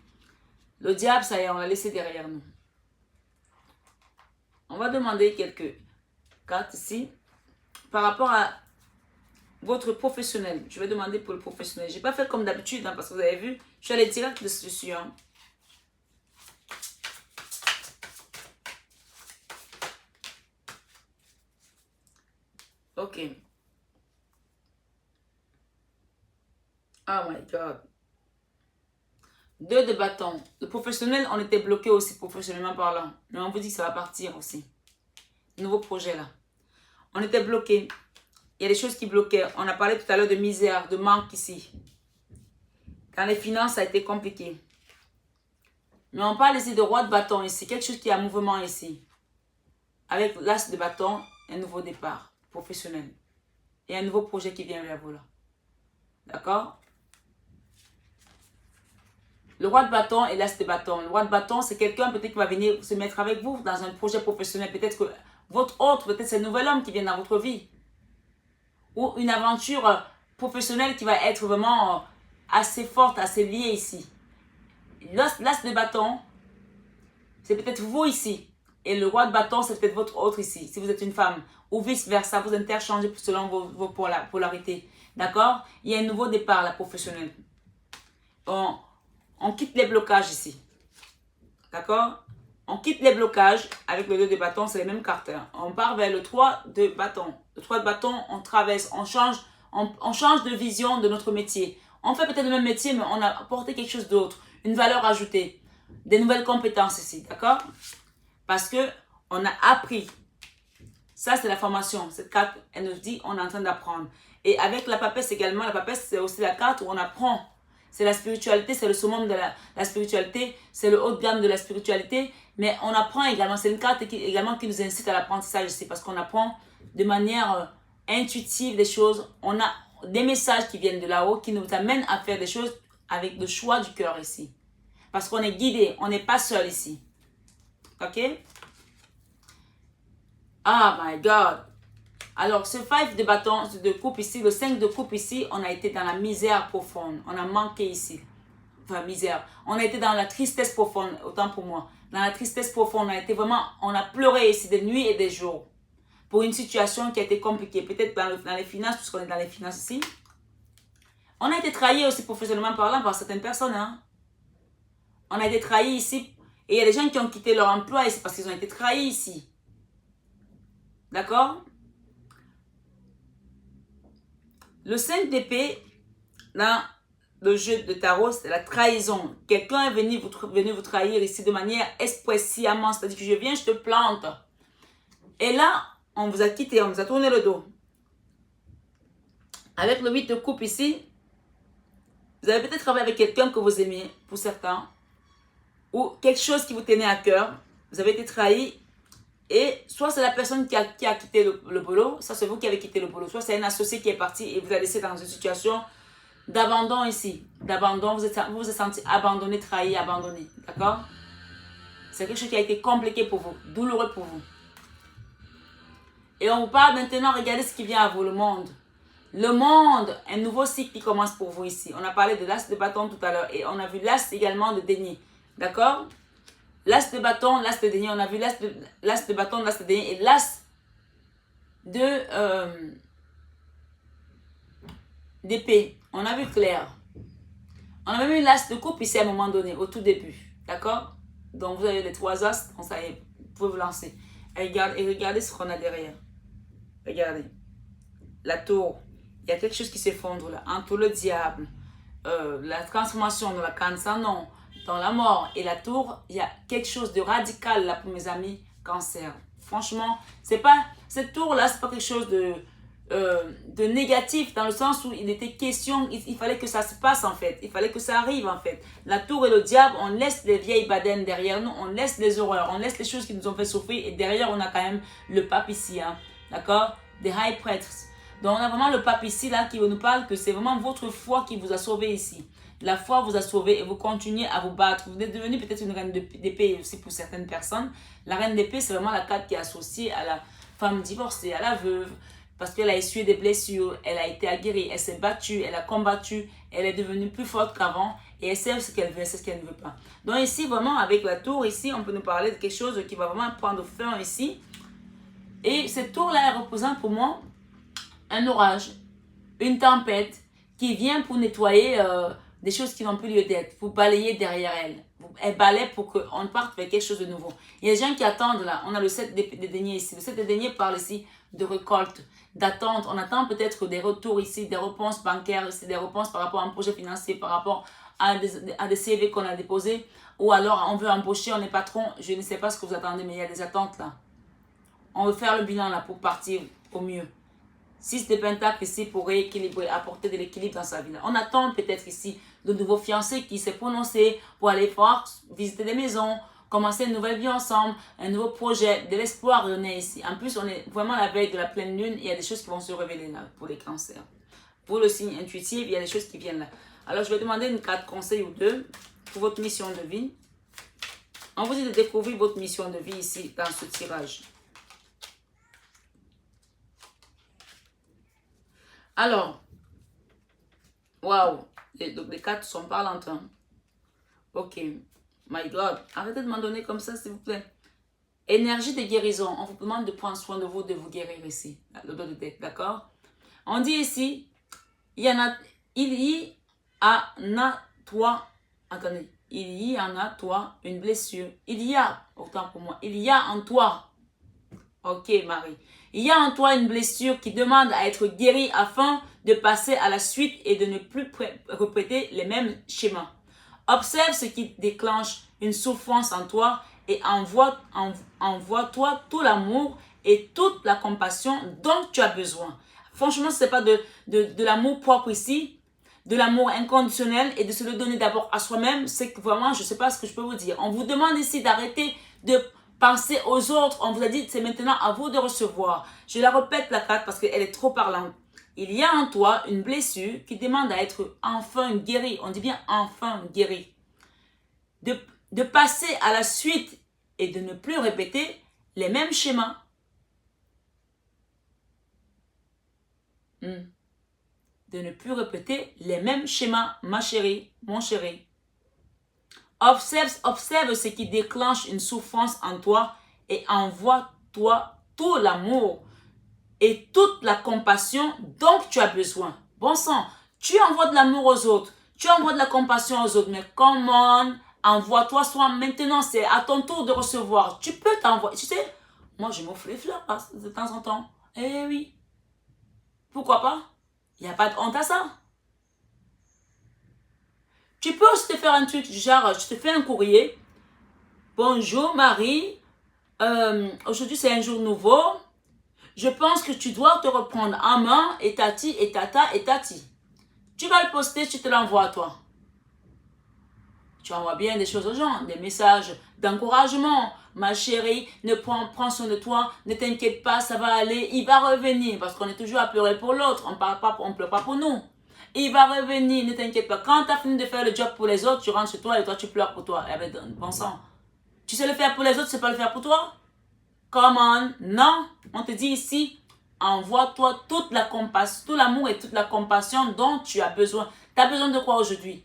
Le diable, ça y est, on l'a laissé derrière nous. On va demander quelques cartes ici. Par rapport à votre professionnel. Je vais demander pour le professionnel. Je n'ai pas fait comme d'habitude, hein, parce que vous avez vu, je suis allée direct dessus. Hein. Ok. Oh my God. 2 de bâton. Le professionnel, on était bloqué aussi professionnellement parlant. Mais on vous dit que ça va partir aussi. Nouveau projet là. On était bloqué. Il y a des choses qui bloquaient. On a parlé tout à l'heure de misère, de manque ici. Dans les finances, ça a été compliqué. Mais on parle ici de roi de bâton ici. Quelque chose qui est en mouvement ici. Avec l'as de bâton, un nouveau départ professionnel. Et un nouveau projet qui vient vers vous là. D'accord? Le roi de bâton et l'as de bâton. Le roi de bâton, c'est quelqu'un peut-être qui va venir se mettre avec vous dans un projet professionnel. Peut-être que votre autre, peut-être c'est un nouvel homme qui vient dans votre vie. Ou une aventure professionnelle qui va être vraiment assez forte, assez liée ici. L'as de bâton, c'est peut-être vous ici. Et le roi de bâton, c'est peut-être votre autre ici. Si vous êtes une femme. Ou vice-versa, vous interchangez selon vos polarités. D'accord? Il y a un nouveau départ, la professionnelle. On quitte les blocages ici. D'accord? On quitte les blocages avec le 2 de bâton, c'est les mêmes cartes. Hein. On part vers le 3 de bâton. Le 3 de bâton, on traverse, on change de vision de notre métier. On fait peut-être le même métier, mais on a apporté quelque chose d'autre. Une valeur ajoutée. Des nouvelles compétences ici. D'accord? Parce que On a appris. Ça, c'est la formation. Cette carte, elle nous dit on est en train d'apprendre. Et avec la papesse également, la papesse, c'est aussi la carte où on apprend. C'est la spiritualité, c'est le summum de la spiritualité, c'est le haut de gamme de la spiritualité. Mais on apprend également. C'est une carte également qui nous incite à l'apprentissage ici parce qu'on apprend de manière intuitive des choses. On a des messages qui viennent de là-haut qui nous amènent à faire des choses avec le choix du cœur ici. Parce qu'on est guidé, on n'est pas seul ici. Ok? Ah my God! Alors, ce 5 de bâton, de coupe ici, le 5 de coupe ici, on a été dans la misère profonde. On a manqué ici. Enfin, misère. On a été dans la tristesse profonde, autant pour moi. Dans la tristesse profonde, on a été vraiment, on a pleuré ici des nuits et des jours. Pour une situation qui a été compliquée. Peut-être dans les finances, puisqu'on est dans les finances ici. On a été trahi aussi professionnellement parlant par certaines personnes. Hein. On a été trahi ici. Et il y a des gens qui ont quitté leur emploi ici parce qu'ils ont été trahis ici. D'accord? Le 5 d'épée, dans le jeu de tarot, c'est la trahison. Quelqu'un est venu vous trahir ici de manière expressément. C'est-à-dire que je viens, je te plante. Et là, on vous a quitté, on vous a tourné le dos. Avec le 8 de coupe ici, vous avez peut-être travaillé avec quelqu'un que vous aimez, pour certains. Ou quelque chose qui vous tenait à cœur. Vous avez été trahi. Et soit c'est la personne qui a quitté le boulot, ça c'est vous qui avez quitté le boulot, soit c'est un associé qui est parti et vous a laissé dans une situation d'abandon ici. D'abandon, vous vous êtes senti abandonné, trahi, abandonné. D'accord? C'est quelque chose qui a été compliqué pour vous, douloureux pour vous. Et on vous parle maintenant, regardez ce qui vient à vous, le monde. Le monde, un nouveau cycle qui commence pour vous ici. On a parlé de l'as de bâton tout à l'heure et on a vu l'as également de denier. D'accord? L'as de bâton, l'as de denier. On a vu l'as de bâton, l'as de denier et l'as d'épée. On a vu clair. On a même eu l'as de coupe ici à un moment donné, au tout début. D'accord? Donc vous avez les 3 as, donc ça y est, vous pouvez vous lancer. Et regardez ce qu'on a derrière. Regardez. La tour. Il y a quelque chose qui s'effondre là. Entre le diable, la transformation de la cancer, non. Dans la mort et la tour, il y a quelque chose de radical là pour mes amis cancer. Franchement, c'est pas cette tour là, c'est pas quelque chose de négatif dans le sens où il était question, il fallait que ça se passe en fait, il fallait que ça arrive en fait. La tour et le diable, on laisse les vieilles badènes derrière nous, on laisse les horreurs, on laisse les choses qui nous ont fait souffrir et derrière on a quand même le pape ici, hein, d'accord, des high prêtres. Donc on a vraiment le pape ici là qui nous parle que c'est vraiment votre foi qui vous a sauvé ici. La foi vous a sauvé et vous continuez à vous battre. Vous êtes devenu peut-être une reine d'épée aussi pour certaines personnes. La reine d'épée, c'est vraiment la carte qui est associée à la femme divorcée, à la veuve, parce qu'elle a essuyé des blessures, elle a été aguerrie, elle s'est battue, elle a combattu, elle est devenue plus forte qu'avant et elle sait ce qu'elle veut, elle sait ce qu'elle ne veut pas. Donc ici, vraiment, avec la tour, ici, on peut nous parler de quelque chose qui va vraiment prendre fin ici. Et cette tour-là, elle représente pour moi un orage, une tempête qui vient pour nettoyer des choses qui n'ont plus lieu d'être, pour balayer derrière elle. Elle balaye pour qu'on parte vers quelque chose de nouveau. Il y a des gens qui attendent là. On a le 7 de denier ici. Le 7 de denier parle ici de récolte, d'attente. On attend peut-être des retours ici, des réponses bancaires ici, des réponses par rapport à un projet financier, par rapport à des CV qu'on a déposés. Ou alors on veut embaucher, on est patron. Je ne sais pas ce que vous attendez, mais il y a des attentes là. On veut faire le bilan là pour partir au mieux. 6 de pentacles ici pour rééquilibrer, apporter de l'équilibre dans sa vie. On attend peut-être ici de nouveaux fiancés qui s'est prononcé pour aller voir, visiter des maisons, commencer une nouvelle vie ensemble, un nouveau projet, de l'espoir renaît ici. En plus, on est vraiment à la veille de la pleine lune, il y a des choses qui vont se révéler là pour les cancers. Pour le signe intuitif, il y a des choses qui viennent là. Alors, je vais demander une carte conseil ou deux pour votre mission de vie. On vous dit de découvrir votre mission de vie ici dans ce tirage. Alors, waouh, les cartes sont parlantes. Hein. Ok, my God, arrêtez de m'en donner comme ça, s'il vous plaît. Énergie de guérison, on vous demande de prendre soin de vous guérir ici. Le dos de tête, d'accord? On dit ici, il y en a toi, attendez, il y en a toi une blessure. Il y a, autant pour moi, il y a en toi. Ok, Marie. Il y a en toi une blessure qui demande à être guérie afin de passer à la suite et de ne plus répéter les mêmes schémas. Observe ce qui déclenche une souffrance en toi et envoie-toi tout l'amour et toute la compassion dont tu as besoin. Franchement, ce n'est pas de l'amour propre ici, de l'amour inconditionnel et de se le donner d'abord à soi-même. C'est que vraiment, je ne sais pas ce que je peux vous dire. On vous demande ici d'arrêter de penser aux autres. On vous a dit, c'est maintenant à vous de recevoir. Je la répète la carte parce qu'elle est trop parlante. Il y a en toi une blessure qui demande à être enfin guérie. On dit bien enfin guérie. De passer à la suite et de ne plus répéter les mêmes schémas. De ne plus répéter les mêmes schémas, ma chérie, mon chéri. Observe ce qui déclenche une souffrance en toi et envoie-toi tout l'amour et toute la compassion dont tu as besoin. Bon sang, tu envoies de l'amour aux autres, tu envoies de la compassion aux autres, mais comment envoie-toi soit maintenant, c'est à ton tour de recevoir. Tu peux t'envoyer, tu sais, moi je m'offre les fleurs de temps en temps. Eh oui, pourquoi pas? Il n'y a pas de honte à ça. Tu peux aussi te faire un truc, genre, je te fais un courrier. Bonjour Marie, aujourd'hui c'est un jour nouveau. Je pense que tu dois te reprendre en main et tati et tata et tati. Tu vas le poster, tu te l'envoies à toi. Tu envoies bien des choses aux gens, des messages d'encouragement. Ma chérie, prends soin de toi, ne t'inquiète pas, ça va aller, il va revenir. Parce qu'on est toujours à pleurer pour l'autre, on ne pleure pas pour nous. Il va revenir, ne t'inquiète pas. Quand tu as fini de faire le job pour les autres, tu rentres chez toi et toi tu pleures pour toi. Eh bien, bon sang. Tu sais le faire pour les autres, tu sais pas le faire pour toi? Come on. Non. On te dit ici, envoie-toi toute la compassion, tout l'amour et toute la compassion dont tu as besoin. Tu as besoin de quoi aujourd'hui?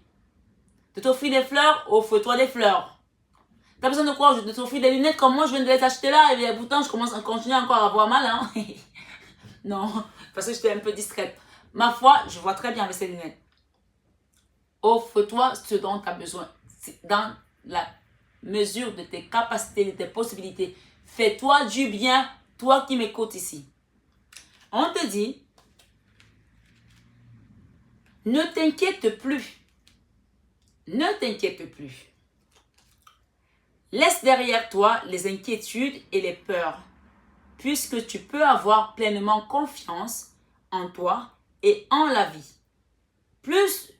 De t'offrir des fleurs? Offre-toi des fleurs. Tu as besoin de quoi? De t'offrir des lunettes comme moi, je viens de les acheter là. Et bien, pourtant, je continue encore à avoir mal. Hein? Non, parce que j'étais un peu distraite. Ma foi, je vois très bien avec ces lunettes. Offre-toi ce dont tu as besoin. Dans la mesure de tes capacités, de tes possibilités. Fais-toi du bien, toi qui m'écoutes ici. On te dit, ne t'inquiète plus. Ne t'inquiète plus. Laisse derrière toi les inquiétudes et les peurs, puisque tu peux avoir pleinement confiance en toi et en la vie. Plus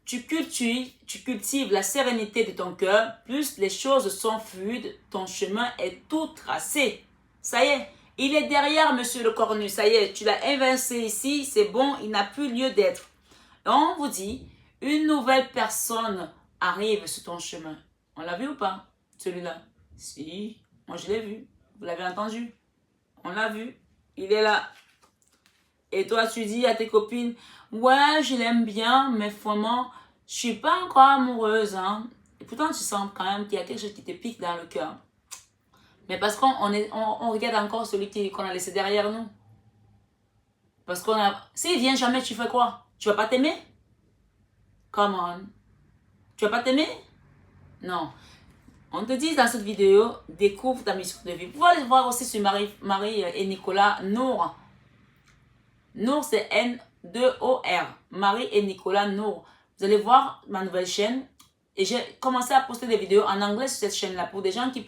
tu cultives la sérénité de ton cœur, plus les choses sont fluides, ton chemin est tout tracé. Ça y est, il est derrière monsieur le cornu, ça y est, tu l'as invincé ici, c'est bon, il n'a plus lieu d'être. On vous dit, une nouvelle personne arrive sur ton chemin. On l'a vu ou pas, celui-là? Si, moi je l'ai vu, vous l'avez entendu. On l'a vu, il est là. Et toi, tu dis à tes copines, ouais, je l'aime bien, mais vraiment, je suis pas encore amoureuse. Hein. Et pourtant, tu sens quand même qu'il y a quelque chose qui te pique dans le cœur. Mais parce qu'on regarde encore celui qu'on a laissé derrière nous. Parce qu'on a... S'il vient jamais, tu fais quoi? Tu vas pas t'aimer? Come on. Tu vas pas t'aimer? Non. On te dit dans cette vidéo, découvre ta mission de vie. Vous pouvez aller voir aussi sur Marie et Nicolas Nour. Nour, c'est N-2-O-R. Marie et Nicolas Nour. Vous allez voir ma nouvelle chaîne. Et j'ai commencé à poster des vidéos en anglais sur cette chaîne-là pour des gens qui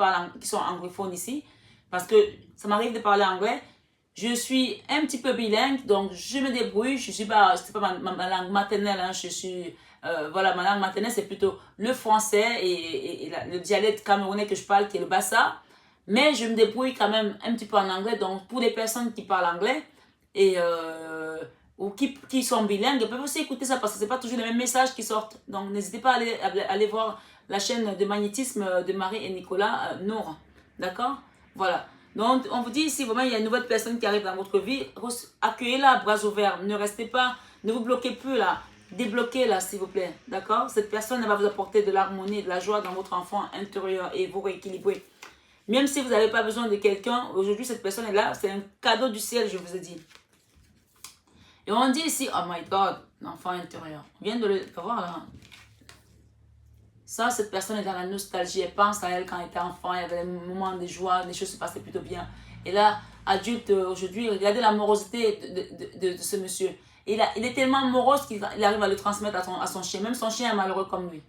sont anglophones ici. Parce que ça m'arrive de parler anglais. Je suis un petit peu bilingue, donc je me débrouille. Je suis pas, c'est pas ma langue maternelle. Hein. Je suis, voilà, ma langue maternelle, c'est plutôt le français et le dialecte camerounais que je parle, qui est le bassa. Mais je me débrouille quand même un petit peu en anglais. Donc, pour les personnes qui parlent anglais, ou qui sont bilingues, ils peuvent aussi écouter ça parce que ce n'est pas toujours les mêmes messages qui sortent. Donc n'hésitez pas à aller voir la chaîne de magnétisme de Marie et Nicolas Nour. D'accord? Voilà. Donc on vous dit ici, vraiment, il y a une nouvelle personne qui arrive dans votre vie. Accueillez-la à bras ouverts. Ne restez pas, ne vous bloquez plus là. Débloquez-la, s'il vous plaît. D'accord? Cette personne, elle va vous apporter de l'harmonie, de la joie dans votre enfant intérieur et vous rééquilibrer. Même si vous n'avez pas besoin de quelqu'un, aujourd'hui, cette personne est là. C'est un cadeau du ciel, je vous ai dit. Et on dit ici, oh my God, l'enfant intérieur. On vient de le voir là. Ça, cette personne est dans la nostalgie. Elle pense à elle quand elle était enfant. Il y avait des moments de joie, les choses se passaient plutôt bien. Et là, adulte, aujourd'hui, regardez la morosité de ce monsieur. Il est tellement morose qu'il arrive à le transmettre à son chien. Même son chien est malheureux comme lui.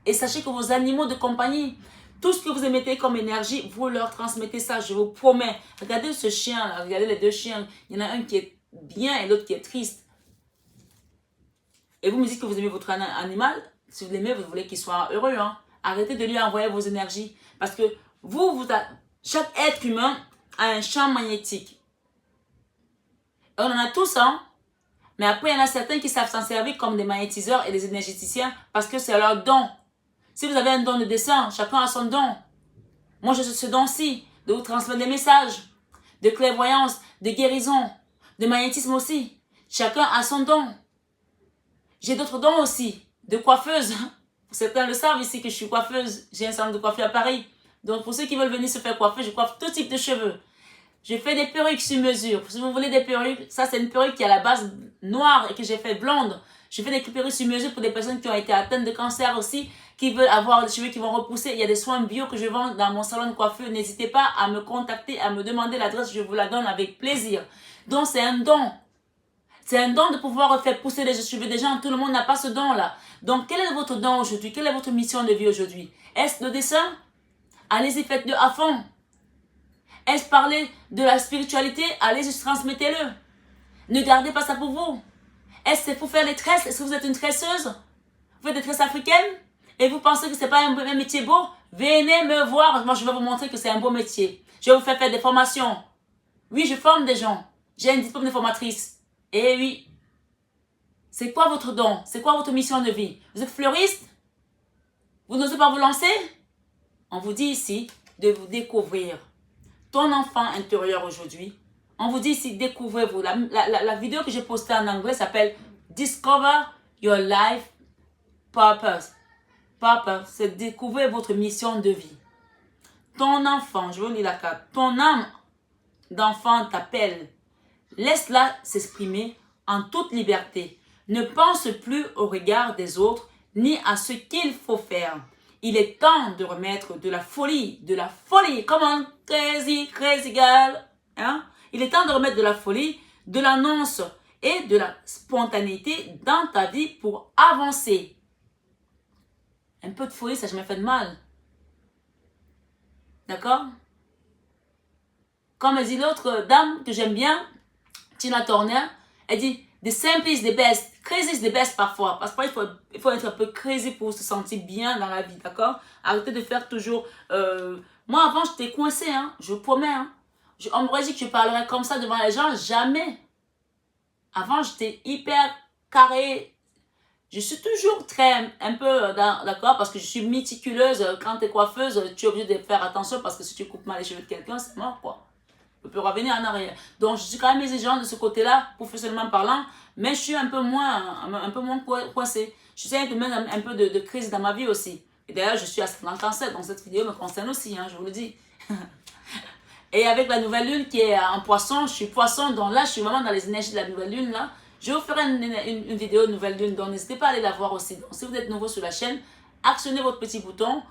Et sachez que vos animaux de compagnie, Tout ce que vous émettez comme énergie, vous leur transmettez ça, je vous promets. Regardez ce chien-là, regardez les deux chiens. Il y en a un qui est bien et l'autre qui est triste. Et vous me dites que vous aimez votre animal. Si vous l'aimez, vous voulez qu'il soit heureux. Hein? Arrêtez de lui envoyer vos énergies. Parce que chaque être humain a un champ magnétique. Et on en a tous, hein. Mais après, il y en a certains qui savent s'en servir comme des magnétiseurs et des énergéticiens parce que c'est leur don. Si vous avez un don de dessin, chacun a son don. Moi, j'ai ce don-ci de vous transmettre des messages, de clairvoyance, de guérison, de magnétisme aussi. Chacun a son don. J'ai d'autres dons aussi, de coiffeuse. Certains le savent ici que je suis coiffeuse. J'ai un salon de coiffure à Paris. Donc, pour ceux qui veulent venir se faire coiffer, je coiffe tout type de cheveux. Je fais des perruques sur mesure. Si vous voulez des perruques, ça c'est une perruque qui est à la base noire et que j'ai fait blonde. Je fais des perruques sur mesure pour des personnes qui ont été atteintes de cancer aussi, qui veulent avoir des cheveux qui vont repousser. Il y a des soins bio que je vends dans mon salon de coiffure. N'hésitez pas à me contacter, à me demander l'adresse, je vous la donne avec plaisir. Donc c'est un don. C'est un don de pouvoir faire pousser les cheveux des gens. Tout le monde n'a pas ce don-là. Donc quel est votre don aujourd'hui? Quelle est votre mission de vie aujourd'hui? Est-ce le dessin? Allez-y, faites-le à fond. Est-ce parler de la spiritualité? Allez-y, transmettez-le. Ne gardez pas ça pour vous. Est-ce que c'est pour faire les tresses? Est-ce que vous êtes une tresseuse? Vous faites des tresses africaines? Et vous pensez que ce n'est pas un métier beau? Venez me voir. Moi, je vais vous montrer que c'est un beau métier. Je vais vous faire des formations. Oui, je forme des gens. J'ai un diplôme de formatrice. Et oui. C'est quoi votre don? C'est quoi votre mission de vie? Vous êtes fleuriste? Vous n'osez pas vous lancer? On vous dit ici de vous découvrir. Ton enfant intérieur aujourd'hui, on vous dit ici, découvrez-vous. La vidéo que j'ai postée en anglais s'appelle Discover Your Life Purpose. Purpose, c'est découvrir votre mission de vie. Ton enfant, je vous lis la carte, ton âme d'enfant t'appelle. Laisse-la s'exprimer en toute liberté. Ne pense plus au regard des autres, ni à ce qu'il faut faire. Il est temps de remettre de la folie, come on, crazy girl, hein? Il est temps de remettre de la folie, de l'annonce et de la spontanéité dans ta vie pour avancer. Un peu de folie, ça n'a jamais fait de mal. D'accord? Comme dit l'autre dame que j'aime bien, Tina Turner, elle dit the simple is the best. Crazy is the best parfois. Parce qu'il faut être un peu crazy pour se sentir bien dans la vie, d'accord? Arrêtez de faire toujours... Moi, avant, j'étais coincée, hein. Je vous promets, hein. On m'aurait dit que je parlerais comme ça devant les gens. Jamais. Avant, j'étais hyper carré. Je suis toujours un peu d'accord parce que je suis méticuleuse. Quand tu es coiffeuse, tu es obligée de faire attention parce que si tu coupes mal les cheveux de quelqu'un, c'est mort, quoi. On peut revenir en arrière. Donc, je suis quand même exigeante de ce côté-là, professionnellement parlant, mais je suis un peu moins coincée. Je sais de mettre un peu de crise dans ma vie aussi. Et d'ailleurs, je suis ascendant cancer, donc cette vidéo me concerne aussi, hein, je vous le dis. Et avec la nouvelle lune qui est en poisson, je suis poisson, donc là, je suis vraiment dans les énergies de la nouvelle lune, là. Je vous ferai une vidéo de nouvelle lune, donc n'hésitez pas à aller la voir aussi. Donc, si vous êtes nouveau sur la chaîne, actionnez votre petit bouton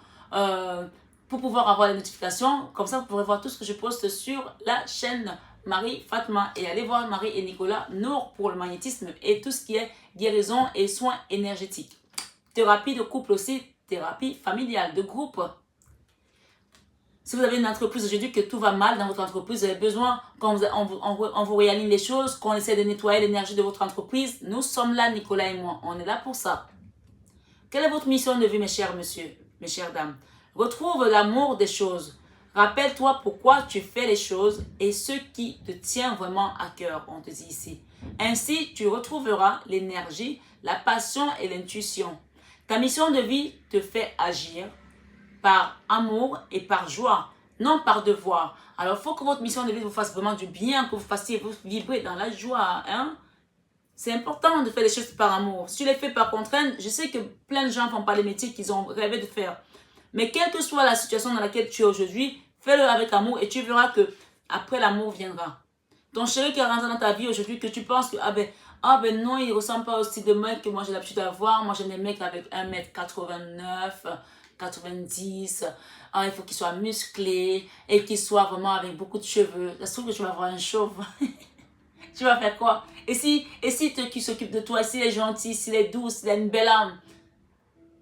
pour pouvoir avoir les notifications. Comme ça, vous pourrez voir tout ce que je poste sur la chaîne Marie Fatma. Et allez voir Marie et Nicolas Nour pour le magnétisme et tout ce qui est guérison et soins énergétiques. Thérapie de couple aussi, thérapie familiale, de groupe. Si vous avez une entreprise aujourd'hui que tout va mal dans votre entreprise, vous avez besoin qu'on vous réaligne les choses, qu'on essaie de nettoyer l'énergie de votre entreprise, nous sommes là, Nicolas et moi. On est là pour ça. Quelle est votre mission de vie, mes chers messieurs, mes chères dames? Retrouve l'amour des choses. Rappelle-toi pourquoi tu fais les choses et ce qui te tient vraiment à cœur, on te dit ici. Ainsi, tu retrouveras l'énergie, la passion et l'intuition. Ta mission de vie te fait agir par amour et par joie, non par devoir. Alors, il faut que votre mission de vie vous fasse vraiment du bien, que vous fassiez vous vibrer dans la joie. Hein? C'est important de faire les choses par amour. Si tu les fais par contrainte, je sais que plein de gens ne font pas les métiers qu'ils ont rêvé de faire. Mais quelle que soit la situation dans laquelle tu es aujourd'hui, fais-le avec amour et tu verras que après l'amour viendra. Ton chéri qui est rentré dans ta vie aujourd'hui, que tu penses que ah ben non, il ne ressemble pas au style de mec que moi j'ai l'habitude d'avoir. Moi j'aime les mecs avec 1m89, 90. Ah, il faut qu'il soit musclé et qu'il soit vraiment avec beaucoup de cheveux. Ça se trouve que tu vas avoir un chauve. Tu vas faire quoi? Et si qui s'occupe de toi, s'il est gentil, s'il est doux, s'il a une belle âme,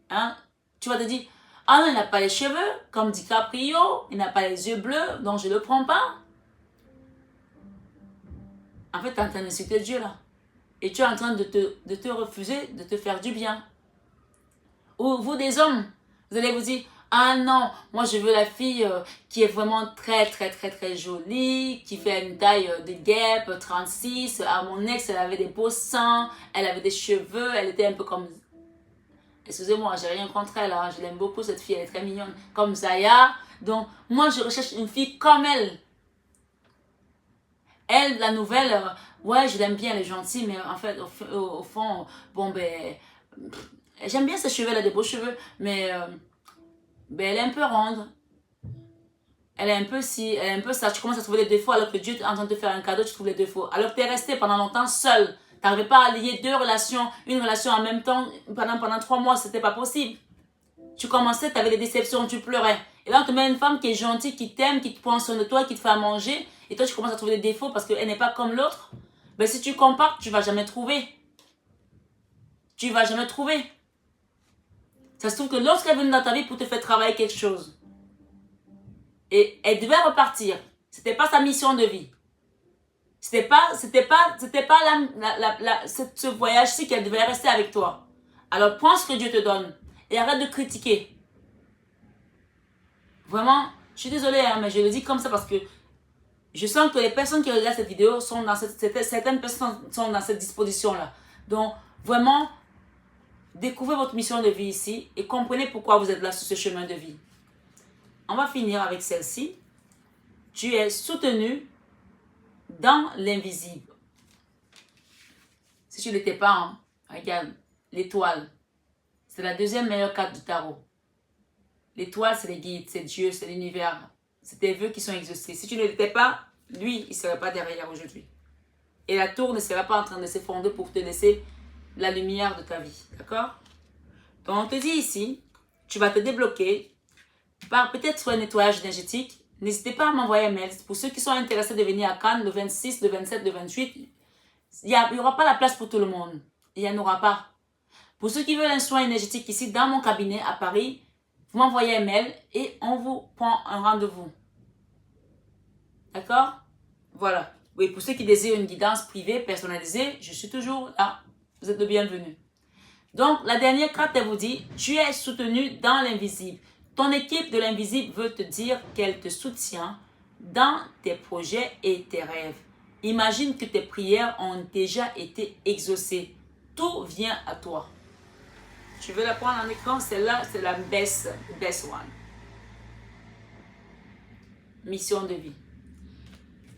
hein? Tu vas te dire, Ah non, il n'a pas les cheveux, comme DiCaprio, il n'a pas les yeux bleus, donc je ne le prends pas. En fait, tu es en train d'insulter Dieu là. Et tu es en train de te refuser de te faire du bien. Ou vous des hommes, vous allez vous dire, ah non, moi je veux la fille qui est vraiment très très très très jolie, qui fait une taille de Gap, 36. Ah, mon ex, elle avait des beaux seins, elle avait des cheveux, elle était un peu comme... Excusez-moi, j'ai rien contre elle, hein, je l'aime beaucoup cette fille, elle est très mignonne, comme Zaya. Donc, moi je recherche une fille comme elle. Elle, la nouvelle, ouais, je l'aime bien, elle est gentille, mais en fait, au fond, bon ben... J'aime bien ses cheveux, elle a des beaux cheveux, mais ben, elle est un peu ronde. Elle est un peu ci, elle est un peu ça. Tu commences à trouver des défauts alors que Dieu est en train de te faire un cadeau, tu trouves les défauts. Alors que tu es resté pendant longtemps seul. Tu n'arrivais pas à lier deux relations, une relation en même temps pendant 3 mois, c'était pas possible. Tu commençais, tu avais des déceptions, tu pleurais. Et là, on te met une femme qui est gentille, qui t'aime, qui te prend soin de toi, qui te fait à manger. Et toi, tu commences à trouver des défauts parce qu'elle n'est pas comme l'autre. Ben, si tu compares, tu ne vas jamais trouver. Tu ne vas jamais trouver. Ça se trouve que lorsqu'elle est venue dans ta vie pour te faire travailler quelque chose, et elle devait repartir, c'était pas sa mission de vie. C'était pas ce voyage-ci qu'elle devait rester avec toi. Alors prends ce que Dieu te donne et arrête de critiquer. Vraiment, je suis désolée, hein, mais je le dis comme ça parce que je sens que les personnes qui regardent cette vidéo sont dans certaines personnes sont dans cette disposition-là. Donc, vraiment, découvrez votre mission de vie ici et comprenez pourquoi vous êtes là sur ce chemin de vie. On va finir avec celle-ci. Tu es soutenu dans l'invisible. Si tu n'étais pas, hein, regarde, l'étoile. C'est la deuxième meilleure carte du tarot. L'étoile, c'est les guides, c'est Dieu, c'est l'univers. C'est tes vœux qui sont exaucés. Si tu ne l'étais pas, lui, il ne serait pas derrière aujourd'hui. Et la tour ne serait pas en train de s'effondrer pour te laisser la lumière de ta vie. D'accord? Donc, on te dit ici, tu vas te débloquer par peut-être soit un nettoyage énergétique. N'hésitez pas à m'envoyer un mail. Pour ceux qui sont intéressés de venir à Cannes le 26, le 27, le 28, il n'y aura pas la place pour tout le monde. Il n'y en aura pas. Pour ceux qui veulent un soin énergétique ici dans mon cabinet à Paris, vous m'envoyez un mail et on vous prend un rendez-vous. D'accord? Voilà. Oui, pour ceux qui désirent une guidance privée, personnalisée, je suis toujours là. Vous êtes le bienvenu. Donc, la dernière carte, elle vous dit, tu es soutenu dans l'invisible. Ton équipe de l'invisible veut te dire qu'elle te soutient dans tes projets et tes rêves. Imagine que tes prières ont déjà été exaucées. Tout vient à toi. Tu veux la prendre en écran? Celle-là, c'est la best one. Mission de vie.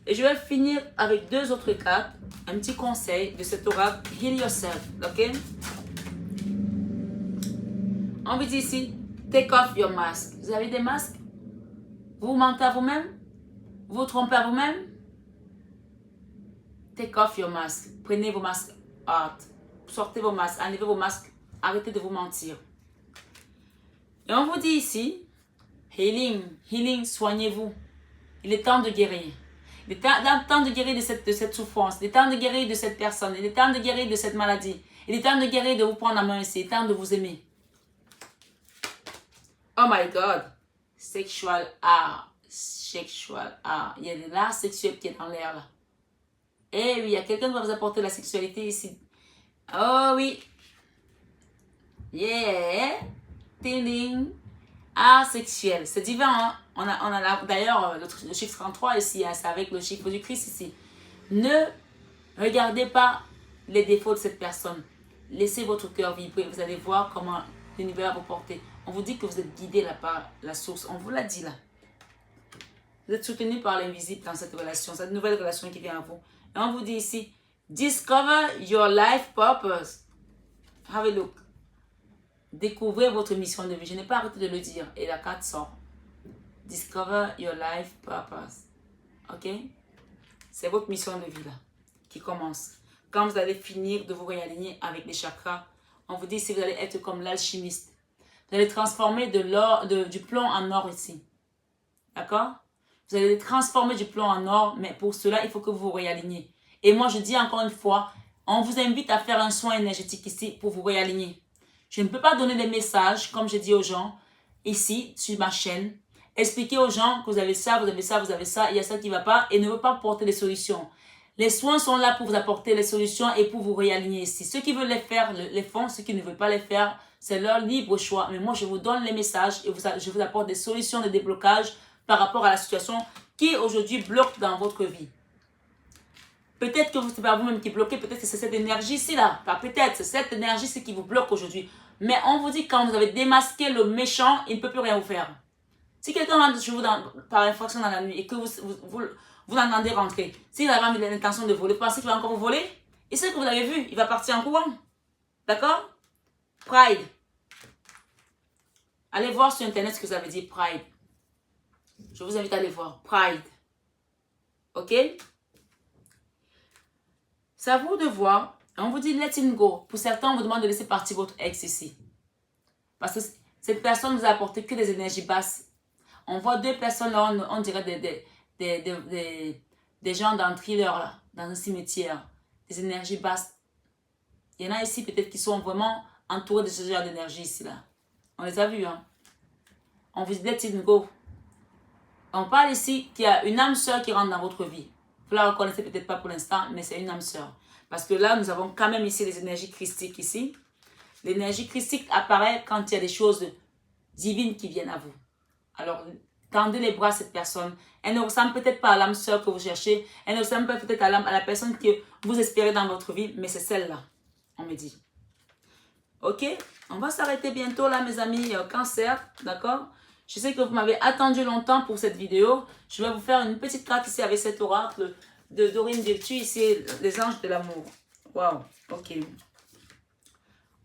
Et je vais finir avec 2 autres cartes. Un petit conseil de cet oracle. Heal yourself. Ok? On vous dit ici, take off your mask. Vous avez des masques? Vous mentez à vous-même? Vous trompez à vous-même? Take off your mask. Prenez vos masques. Sortez vos masques. Enlevez vos masques. Arrêtez de vous mentir. Et on vous dit ici, healing. Healing, soignez-vous. Il est temps de guérir. Il est temps de guérir de cette souffrance. Il est temps de guérir de cette personne. Il est temps de guérir de cette maladie. Il est temps de guérir de vous prendre la main ici. Il est temps de vous aimer. Oh my God. Sexual art. Sexual art. Il y a de l'art sexuel qui est dans l'air là. Eh oui, il y a quelqu'un qui va vous apporter la sexualité ici. Oh oui. Yeah. Ting. Art sexuel. C'est divin, hein? On a d'ailleurs le chiffre 33 ici. Hein? C'est avec le chiffre du Christ ici. Ne regardez pas les défauts de cette personne. Laissez votre cœur vibrer. Vous allez voir comment l'univers va vous porter. On vous dit que vous êtes guidé là par la source. On vous l'a dit là. Vous êtes soutenu par l'invisible dans cette relation. Cette nouvelle relation qui vient à vous. Et on vous dit ici, discover your life purpose. Have a look. Découvrez votre mission de vie. Je n'ai pas arrêté de le dire. Et la carte sort. Discover your life purpose. Ok? C'est votre mission de vie là qui commence. Quand vous allez finir de vous réaligner avec les chakras, on vous dit si vous allez être comme l'alchimiste. Vous allez transformer du plomb en or ici. D'accord? Vous allez transformer du plomb en or, mais pour cela, il faut que vous vous réaligniez. Et moi, je dis encore une fois, on vous invite à faire un soin énergétique ici pour vous réaligner. Je ne peux pas donner des messages, comme je dis aux gens. ici, sur ma chaîne. Expliquer aux gens que vous avez ça, vous avez ça, vous avez ça, il y a ça qui ne va pas et ne veut pas apporter des solutions. Les soins sont là pour vous apporter les solutions et pour vous réaligner ici. Ceux qui veulent les faire, les font. Ceux qui ne veulent pas les faire, c'est leur libre choix. Mais moi, je vous donne les messages et je vous apporte des solutions de déblocage par rapport à la situation qui aujourd'hui bloque dans votre vie. Peut-être que ce n'est pas vous-même qui bloquez, peut-être que c'est cette énergie-ci là. Peut-être, c'est cette énergie-ci qui vous bloque aujourd'hui. Mais on vous dit quand vous avez démasqué le méchant, il ne peut plus rien vous faire. Si quelqu'un rentre chez vous par infraction dans la nuit et que vous l'entendez rentrer, s'il a l'intention de voler, vous pensez qu'il va encore vous voler? Et ce que vous avez vu, il va partir en courant. D'accord? Pride. Allez voir sur internet ce que ça veut dire pride. Je vous invite à aller voir. Pride. Ok? C'est à vous de voir. On vous dit let him go. Pour certains, on vous demande de laisser partir votre ex ici. Parce que cette personne ne vous a apporté que des énergies basses. On voit deux personnes là, on dirait des gens dans un thriller là, dans un cimetière. Des énergies basses. Il y en a ici peut-être qui sont vraiment entourés de ce genre d'énergie ici là. On les a vus, hein. On vous dit let him go. On parle ici qu'il y a une âme sœur qui rentre dans votre vie. Vous la reconnaissez peut-être pas pour l'instant, mais c'est une âme sœur. Parce que là, nous avons quand même ici les énergies christiques ici. L'énergie christique apparaît quand il y a des choses divines qui viennent à vous. Alors, tendez les bras à cette personne. Elle ne ressemble peut-être pas à l'âme sœur que vous cherchez. Elle ne ressemble pas peut-être à la personne que vous espérez dans votre vie, mais c'est celle-là, on me dit. Ok? On va s'arrêter bientôt là, mes amis. Cancer, d'accord? Je sais que vous m'avez attendu longtemps pour cette vidéo. Je vais vous faire une petite carte ici avec cet oracle de Dorine Virtue, ici, les anges de l'amour. Waouh, ok.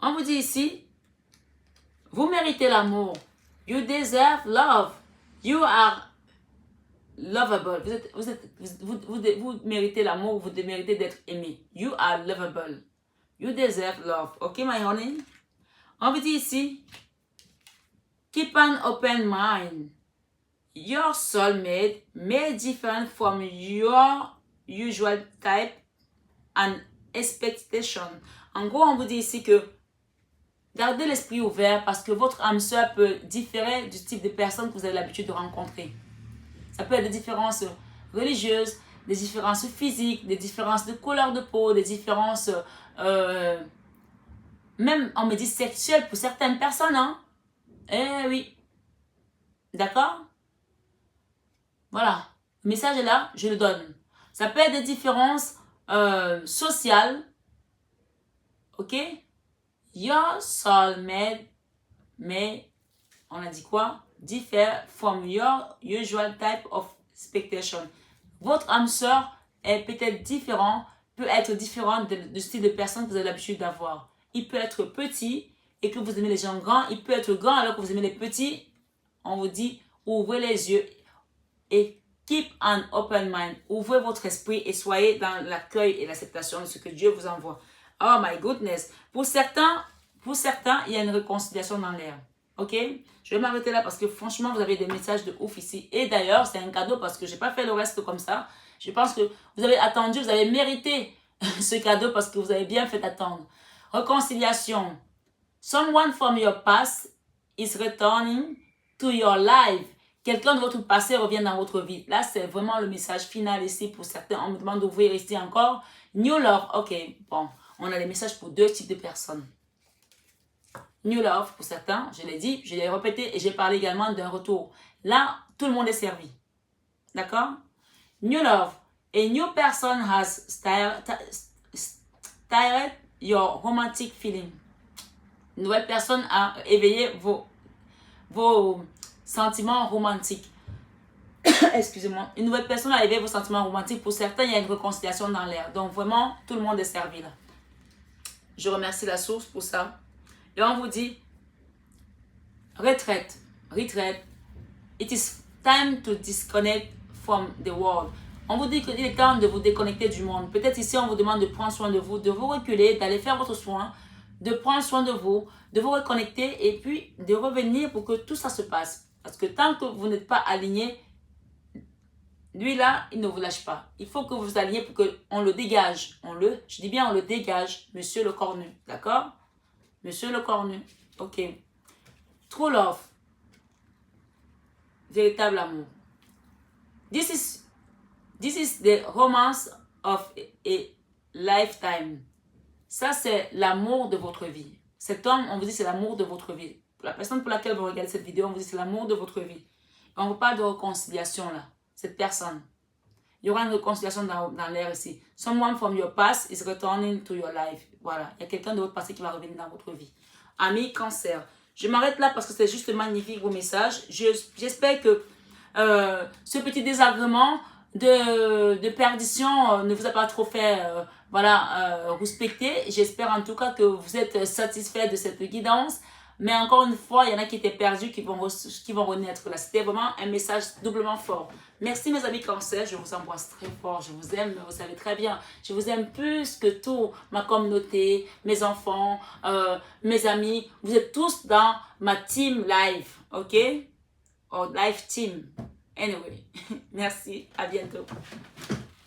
On vous dit ici, vous méritez l'amour. You deserve love. You are lovable. Vous méritez l'amour, vous méritez d'être aimé. You are lovable. You deserve love. Ok, my honey? On vous dit ici, keep an open mind. Your soulmate may differ from your usual type and expectation. En gros, on vous dit ici que gardez l'esprit ouvert parce que votre âme sœur peut différer du type de personne que vous avez l'habitude de rencontrer. Ça peut être des différences religieuses, des différences physiques, des différences de couleur de peau, des différences même, on me dit sexuelles pour certaines personnes. Hein? Eh oui. D'accord? Voilà. Le message est là, je le donne. Ça peut être des différences sociales. Ok? Your soulmate may, on a dit quoi? Differ from your usual type of expectation. Votre âme sœur est peut-être différent, peut être différente du style de personne que vous avez l'habitude d'avoir. Il peut être petit et que vous aimez les gens grands. Il peut être grand alors que vous aimez les petits. On vous dit, ouvrez les yeux et keep an open mind. Ouvrez votre esprit et soyez dans l'accueil et l'acceptation de ce que Dieu vous envoie. Oh my goodness. Pour certains, il y a une réconciliation dans l'air. Ok? Je vais m'arrêter là parce que franchement, vous avez des messages de ouf ici. Et d'ailleurs, c'est un cadeau parce que je n'ai pas fait le reste comme ça. Je pense que vous avez attendu, vous avez mérité ce cadeau parce que vous avez bien fait attendre. Réconciliation. Someone from your past is returning to your life. Quelqu'un de votre passé revient dans votre vie. Là, c'est vraiment le message final ici pour certains. On me demande d'ouvrir ici encore. New love. Ok, bon. On a des messages pour deux types de personnes. New love pour certains, je l'ai dit, je l'ai répété et j'ai parlé également d'un retour. Là, tout le monde est servi. D'accord? New love. A new person has stirred your romantic feeling. Une nouvelle personne a éveillé vos sentiments romantiques. Excusez-moi. Une nouvelle personne a éveillé vos sentiments romantiques. Pour certains, il y a une réconciliation dans l'air. Donc vraiment, tout le monde est servi là. Je remercie la source pour ça. Et on vous dit, retraite. It is time to disconnect from the world. On vous dit qu'il est temps de vous déconnecter du monde. Peut-être ici, on vous demande de prendre soin de vous reculer, d'aller faire votre soin, de prendre soin de vous reconnecter et puis de revenir pour que tout ça se passe. Parce que tant que vous n'êtes pas aligné, lui là, il ne vous lâche pas. Il faut que vous vous aligniez pour qu'on le dégage. Je dis bien on le dégage, monsieur le cornu. D'accord? Monsieur le cornu. Ok. True love. véritable amour. This is the romance of a lifetime. Ça, c'est l'amour de votre vie. Cet homme, on vous dit, c'est l'amour de votre vie. La personne pour laquelle vous regardez cette vidéo, on vous dit, c'est l'amour de votre vie. On vous parle de réconciliation là. Cette personne. Il y aura une réconciliation dans l'air ici. Someone from your past is returning to your life. Voilà. Il y a quelqu'un de votre passé qui va revenir dans votre vie. Ami Cancer. Je m'arrête là parce que c'est juste magnifique vos messages. J'espère que ce petit désagrément de perdition ne vous a pas trop fait respecter. J'espère en tout cas que vous êtes satisfait de cette guidance. Mais encore une fois, il y en a qui étaient perdus, qui vont renaître là. C'était vraiment un message doublement fort. Merci mes amis Cancer, je vous embrasse très fort, je vous aime, vous savez très bien. Je vous aime plus que tout, ma communauté, mes enfants, mes amis. Vous êtes tous dans ma team live, ok? Or live team. Anyway, merci, à bientôt.